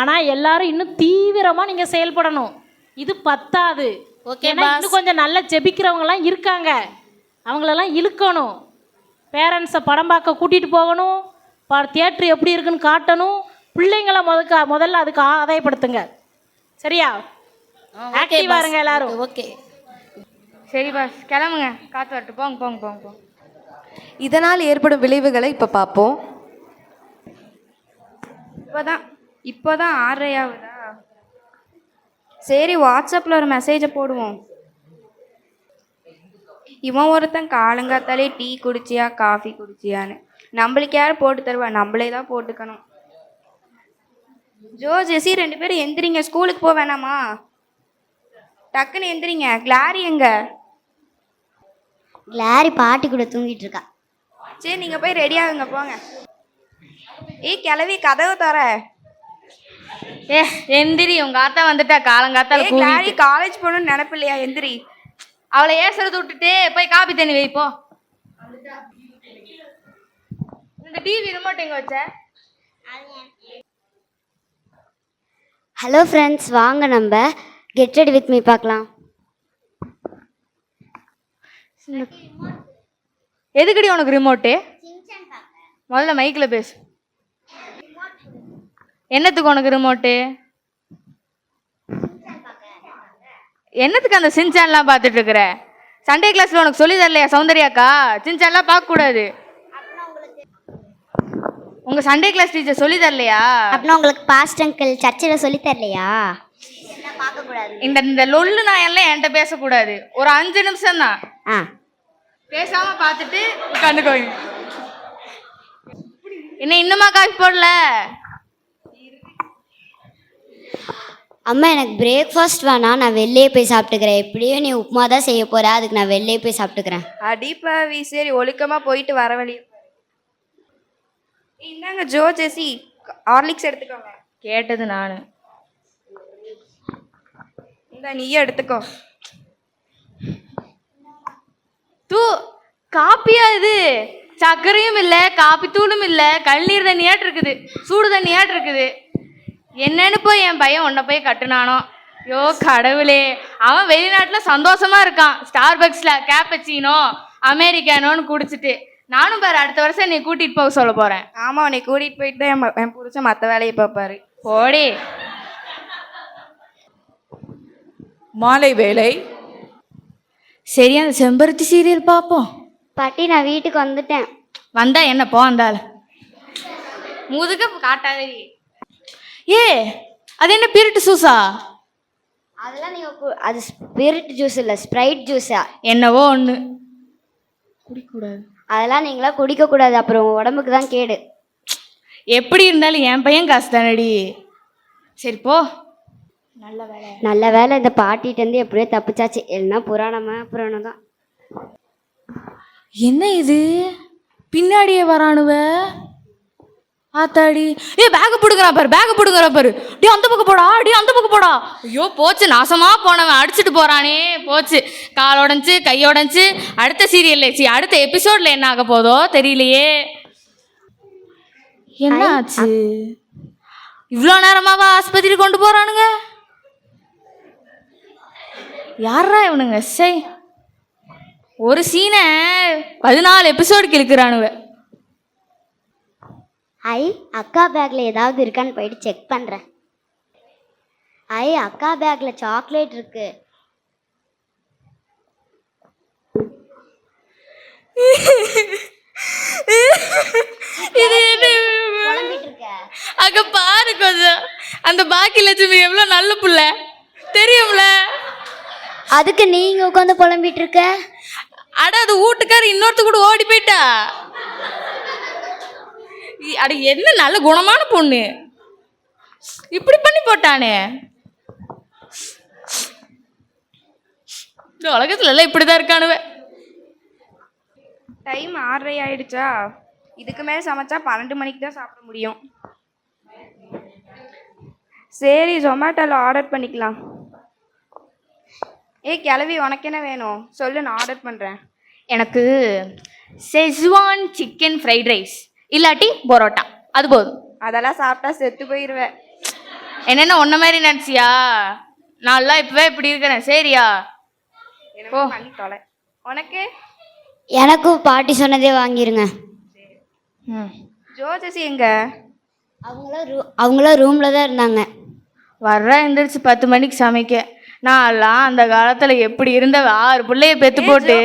ஆனால் எல்லாரும் இன்னும் தீவிரமாக நீங்கள் செயல்படணும். இது பத்தாது. இன்னும் கொஞ்சம் நல்லா ஜெபிக்கிறவங்கலாம் இருக்காங்க, அவங்களெல்லாம் இழுக்கணும். பேரண்ட்ஸை படம் பார்க்க கூட்டிகிட்டு போகணும், தியேட்ரு எப்படி இருக்குன்னு காட்டணும். பிள்ளைங்களை முதல்ல அதுக்கு ஆதாயப்படுத்துங்க. சரியா? ஆக்டிவாக இருங்க எல்லாரும். ஓகே, சரி பாஸ், கிளம்புங்க, காற்று வரட்டு. போங்க. இதனால் ஏற்படும் விளைவுகளை இப்போ பார்ப்போம். இப்போதான் 6:30 ஆகுதா? சரி, வாட்ஸ்அப்பில் ஒரு மெசேஜை போடுவோம். இவன் ஒருத்தன் காலங்காத்தாலே டீ குடிச்சியா காஃபி குடிச்சியான்னு. நம்மளுக்கு யார் போட்டு தருவா, நம்மளே தான் போட்டுக்கணும். ஜோ ஜெசி 2 பேரும் எந்திரிங்க, ஸ்கூலுக்கு போக வேணாமா? டக்குன்னு எந்திரிங்க. கிளாரி எங்க? கிளாரி பாட்டி கூட தூங்கிட்டு இருக்கா. சரி நீங்கள் போய் ரெடி ஆகுங்க, போங்க. கிளவி கதவு தர. எந்திரி, உங்க ஆத்தா வந்துட்டா காலங்காத்தால கிளாரி காலேஜ் போகணும்னு நினைப்பு இல்லையா? எந்திரி. அவளை ஏசுறது விட்டுட்டு போய் காபி தண்ணி வைப்போ. இந்த டிவி ரிமோட் எங்க வச்ச? ஹலோ ஃப்ரெண்ட்ஸ், வாங்க நம்ம கெட் ரெடி வித் மீ பார்க்கலாம். எதுக்குடி உனக்கு ரிமோட்டு? முதல்ல மைக்கில் பேசு. என்னத்துக்கு உனக்கு ரிமோட்டு? என்னத்துக்கு அந்த சின்சான்லாம் பார்த்துட்டு இருக்கிற? சண்டே கிளாஸில் உனக்கு சொல்லி தரலையா சௌந்தர்யாக்கா? சின்சான்லாம் பார்க்கக்கூடாது. உங்கள் சண்டே கிளாஸ் டீச்சர் சொல்லி தரலையா? அப்படின்னா உங்களுக்கு பாஸ்ட் அங்கிள் சர்ச்சில் சொல்லி தரலையா? பார்க்கக்கூடாது. இந்த லொல்லு நாயெல்லாம் என்கிட்ட பேசக்கூடாது. ஒரு 5 நிமிஷம் தான் பேசாம பார்த்துட்டு உட்காந்துக்கோங்க. என்ன இன்னுமா காஃபி போடல? அம்மா எனக்கு பிரேக்ஃபாஸ்ட் வேணாம், நான் வெளியே போய் சாப்பிட்டுக்கிறேன். எப்படியும் நீ உப்புமா தான் செய்ய போற, அதுக்கு நான் வெளியே போய் சாப்பிட்டுக்கிறேன். அடிப்பாவி, சரி ஒழுக்கமாக போயிட்டு வர வழி. இந்தாங்க ஜோ ஜெசி, ஹார்லிக்ஸ் எடுத்துக்கோங்க. கேட்டது நான். இந்த நீயே எடுத்துக்கோ. தூ காப்பியா இது? சர்க்கரையும் இல்லை, காப்பி தூளும் இல்லை, கழுநீர் தண்ணியாட்டு இருக்குது, சூடு தண்ணியாட்டு இருக்குது. என்னன்னு போய் என் பையன் உன்னை போய் கட்டுனானோ? யோ கடவுளே, அவன் வெளிநாட்டில் சந்தோஷமா இருக்கான். ஸ்டார்பக்ஸில் கேப்பச்சினோ அமெரிக்கானோன்னு குடிச்சிட்டு. நானும் பாரு அடுத்த வருஷம் நீ கூட்டிகிட்டு போக சொல்ல போகிறேன். ஆமாம், உன்னை கூட்டிகிட்டு போயிட்டு தான் என் புருஷன் மற்ற வேலையை பார்ப்பாரு. போடி. மாலை வேலை. சரி, அந்த செம்பருத்தி சீரியல் பார்ப்போம். பாட்டி நான் வீட்டுக்கு வந்துட்டேன். வந்தா என்ன போ வந்தால முதுக காட்டாதே. அது என்ன பீரிட்டு சூஸா? அதெல்லாம் அது ஸ்பிரிட் ஜூஸ் இல்லை, ஸ்ப்ரைட் ஜூஸா என்னவோ ஒன்று. குடிக்கூடாது அதெல்லாம் நீங்களா குடிக்கக்கூடாது, அப்புறம் உங்கள் உடம்புக்கு தான் கேடு. எப்படி இருந்தாலும் என் பையன் காசு தானடி. சரி போ. நல்ல வேலை இந்த பாட்டிகிட்டேருந்து எப்படியோ தப்பிச்சாச்சு, இல்லைன்னா புராணம் தான். என்ன இது பின்னாடியே வரானுவ? ஆத்தாடி, பேக பிடுங்குறா பாரு. டி அந்த பக்கம் போடா. ஐயோ போச்சு, நாசமா போனவன் அடிச்சுட்டு போறானே. போச்சு, கால் உடஞ்சு கை உடஞ்சு. அடுத்த சீரியல்ல அடுத்த எபிசோட்ல என்ன ஆக போதோ தெரியலையே. என்ன ஆச்சு? இவ்வளோ நேரமாவா ஆஸ்பத்திரி கொண்டு போறானுங்க? யாரா இவனுங்க? ஒரு சீனை 14 எபிசோடுக்கு இழுக்கிறானுவ. அக்கா பேக்ல ஏதாவது இருக்கான்னு போயிட்டு செக் பண்றேன். அக்கா பேக்ல சாக்லேட் இருக்கு. அங்க பாரு கொஞ்சம், அந்த பாக்கி லட்சுமி எவ்வளவு நல்ல புள்ள தெரியும்ல. அதுக்கு நீங்க உட்காந்து புலம்பிட்டு இருக்க? அட அது வீட்டுக்கார இன்னொருத்த கூட ஓடி போயிட்டா. அட என்ன நல்ல குணமான பொண்ணு, இப்படி பண்ணி போட்டானே. இந்த உலகத்துல எல்லாம் இப்படிதான் இருக்கானுவ. டைம் 6:30 ஆயிடுச்சா? இதுக்கு மேலே சமைச்சா 12 மணிக்கு தான் சாப்பிட முடியும். சரி, ஜொமேட்டோவில் ஆர்டர் பண்ணிக்கலாம். கிளவி, உனக்கு என்ன வேணும் சொல்லு, நான் ஆர்டர் பண்ணுறேன். எனக்கு செஸ்வான் சிக்கன் ஃப்ரைட் ரைஸ் இல்லாட்டி பரோட்டா, அது போதும். அதெல்லாம் சாப்பிட்டா செத்து போயிடுவேன். என்னென்ன ஒன்ன மாதிரி நினச்சியா? நான்லாம் இப்போவே இப்படி இருக்கிறேன். சரியா போ பண்ணி தொலை. உனக்கு? எனக்கும் பாட்டி சொன்னதே வாங்கிருங்க. ஜோஜசி எங்க? அவங்களும் ரூம்ல தான் இருந்தாங்க. எந்திரிச்சு 10 மணிக்கு சமைக்க. நான்லாம் அந்த காலத்துல எப்படி இருந்த 6 பிள்ளைய பெத்து போட்டு.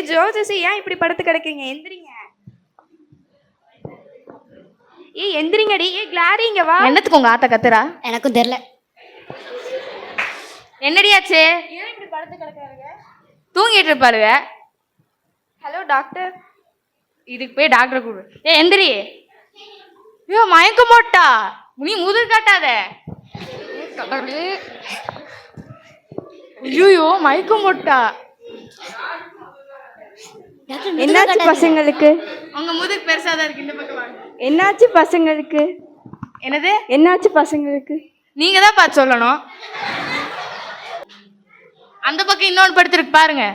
ஜோஜசி ஏன் இப்படி படுத்து கிடக்குறீங்க? எந்திரிங்க. எந்திரிங்கடி. கிளாரி இங்க வா. என்னத்துக்கு உங்க ஆத்த கத்துறா? எனக்கும் தெரியல. என்னடியாச்சு? ஏன் படுத்து கிடக்காருங்க? தூங்கிட்டு இருப்பாருங்க. Hello doctor. இதுக்கு போய் டாக்டரை கூப்பிடு. எந்திரி. ஐயோ மயக்க மாட்டா, நீ முதுகு காட்டாத. ஐயோ மயக்க மாட்டா. என்னாச்சு பசங்களுக்கு? உங்க முதுகு பெருசா தான் இருக்கு. இந்த பக்கம் வாங்க. என்னாச்சு பசங்களுக்கு? என்னது? என்னாச்சு பசங்களுக்கு? நீங்க தான் பார்த்து சொல்லணும். அந்த பக்கம் இன்னொன்று படுத்துருக்கு பாருங்க.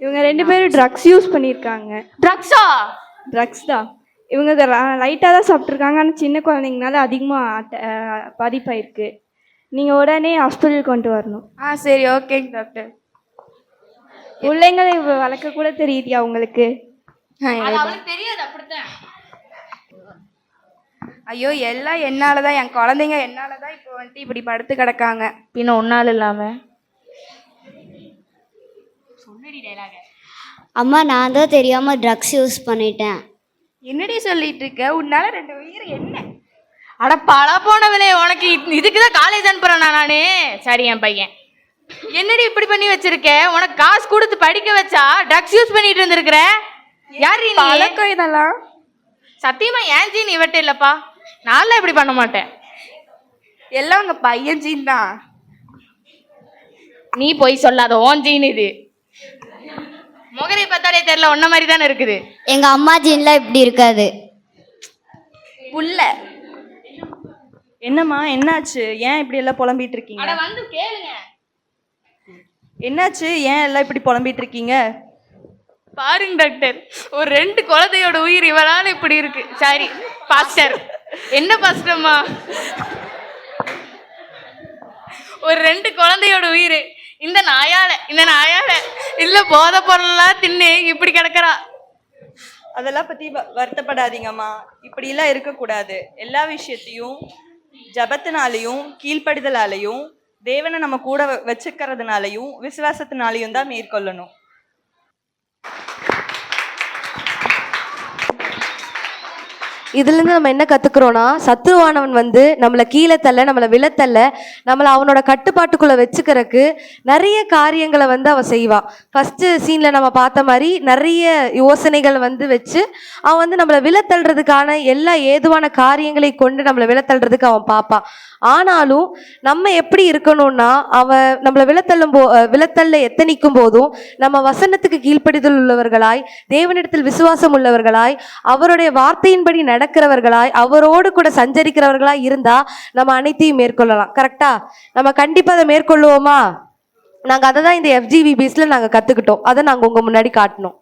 இவங்க 2 பேரும் ட்ரக்ஸ் யூஸ் பண்ணியிருக்காங்க. ட்ரக்ஸா? ட்ரக்ஸ் தான். இவங்க லைட்டாக தான் சாப்பிட்ருக்காங்க, ஆனால் சின்ன குழந்தைங்கனால அதிகமாக பாதிப்பாயிருக்கு. நீங்கள் உடனே ஹாஸ்பிட்டல் கொண்டு வரணும். சரி ஓகேங்க டாக்டர். பிள்ளைங்களை வளர்க்க கூட தெரியுதியா உங்களுக்கு? அவளுக்கு தெரியாது அப்படித்தான். ஐயோ எல்லாம் என்னால் தான், என் குழந்தைங்க என்னால் தான் இப்போ வந்துட்டு இப்படி படுத்து கிடக்காங்க. பின்ன ஒன்றால் இல்லாமல் சொன்னடி டைலாக. அம்மா நான் தான் தெரியாமல் ட்ரக்ஸ் யூஸ் பண்ணிட்டேன். என்னடி சொல்லிட்டு இருக்க? உன்னால 2 உயிர் என்ன? அட பழ போனவளே, உனக்கு இதுக்கு தான் காலேஜ் அனுப்புறேன் நானே. சரி என் பையன் என்னடி இப்படி பண்ணி வச்சிருக்க? உனக்கு காசு கொடுத்து படிக்க வச்சா ட்ரக்ஸ் யூஸ் பண்ணிட்டு இருந்திருக்கிற. யார் நீ? பழக்கம் இதெல்லாம். சத்தியமா ஏன் ஜீன் இவட்ட இல்லப்பா, நான்லாம் இப்படி பண்ண மாட்டேன். எல்லாம் உங்க பையன் ஜீன் தான். நீ போய் சொல்லாத, ஓன் ஜீன் இது. முகரை பார்த்தாலே தெரியல, ஒன்ன மாதிரி தானே இருக்குது. எங்கள் அம்மா ஜீன்லாம் இப்படி இருக்காது. புள்ள என்னம்மா என்னாச்சு? ஏன் இப்படி எல்லாம் புலம்பிட்டு இருக்கீங்க? அட வந்து கேளுங்க. என்னாச்சு? ஏன் எல்லாம் இப்படி புலம்பிட்டு இருக்கீங்க? பாருங்க டாக்டர், ஒரு 2 குழந்தையோட உயிர் இவளால இப்படி இருக்கு. சரி பாஸ்டர், என்ன பாஸ்டர்மா, ஒரு 2 குழந்தையோட உயிர் இந்த நாயால இல்ல போதை பொருளெல்லாம் தின்னு இப்படி கிடக்குறா. அதெல்லாம் பத்தி வருத்தப்படாதீங்கம்மா. இப்படிலாம் இருக்கக்கூடாது. எல்லா விஷயத்தையும் ஜபத்தினாலையும் கீழ்ப்படிதலாலையும் தேவனை நம்ம கூட வச்சுக்கிறதுனாலையும் விசுவாசத்தினாலையும் தான் மேற்கொள்ளணும். இதுலேருந்து நம்ம என்ன கற்றுக்குறோன்னா, சத்துருவானவன் வந்து நம்மளை கீழே தள்ள, நம்மளை விழத்தள்ள, நம்மளை அவனோட கட்டுப்பாட்டுக்குள்ளே வச்சுக்கிறதுக்கு நிறைய காரியங்களை வந்து அவன் செய்வான். ஃபஸ்ட்டு சீனில் நம்ம பார்த்த மாதிரி நிறைய யோசனைகள் வந்து வச்சு அவன் வந்து நம்மளை விழத்தள்ளுறதுக்கான எல்லா ஏதுவான காரியங்களை கொண்டு நம்மளை விழத்தள்ளுறதுக்கு அவன் பார்ப்பான். ஆனாலும் நம்ம எப்படி இருக்கணும்னா, அவன் நம்மளை விழத்தள்ள எத்தனிக்கும் போதும் நம்ம வசனத்துக்கு கீழ்ப்படிதல் உள்ளவர்களாய், தேவனிடத்தில் விசுவாசம் உள்ளவர்களாய், அவருடைய வார்த்தையின்படி நடக்கிறவர்களாய், அவரோடு கூட சஞ்சரிக்கிறவர்களாய் இருந்தா நம்ம அனைத்தையும் மேற்கொள்ளலாம். கரெக்டா? நம்ம கண்டிப்பா அதை மேற்கொள்ளுவோமா? நாங்கள் அதை தான் இந்த FGVBSல நாங்கள் கற்றுக்கிட்டோம். அதை நாங்கள் உங்கள் முன்னாடி காட்டினோம்.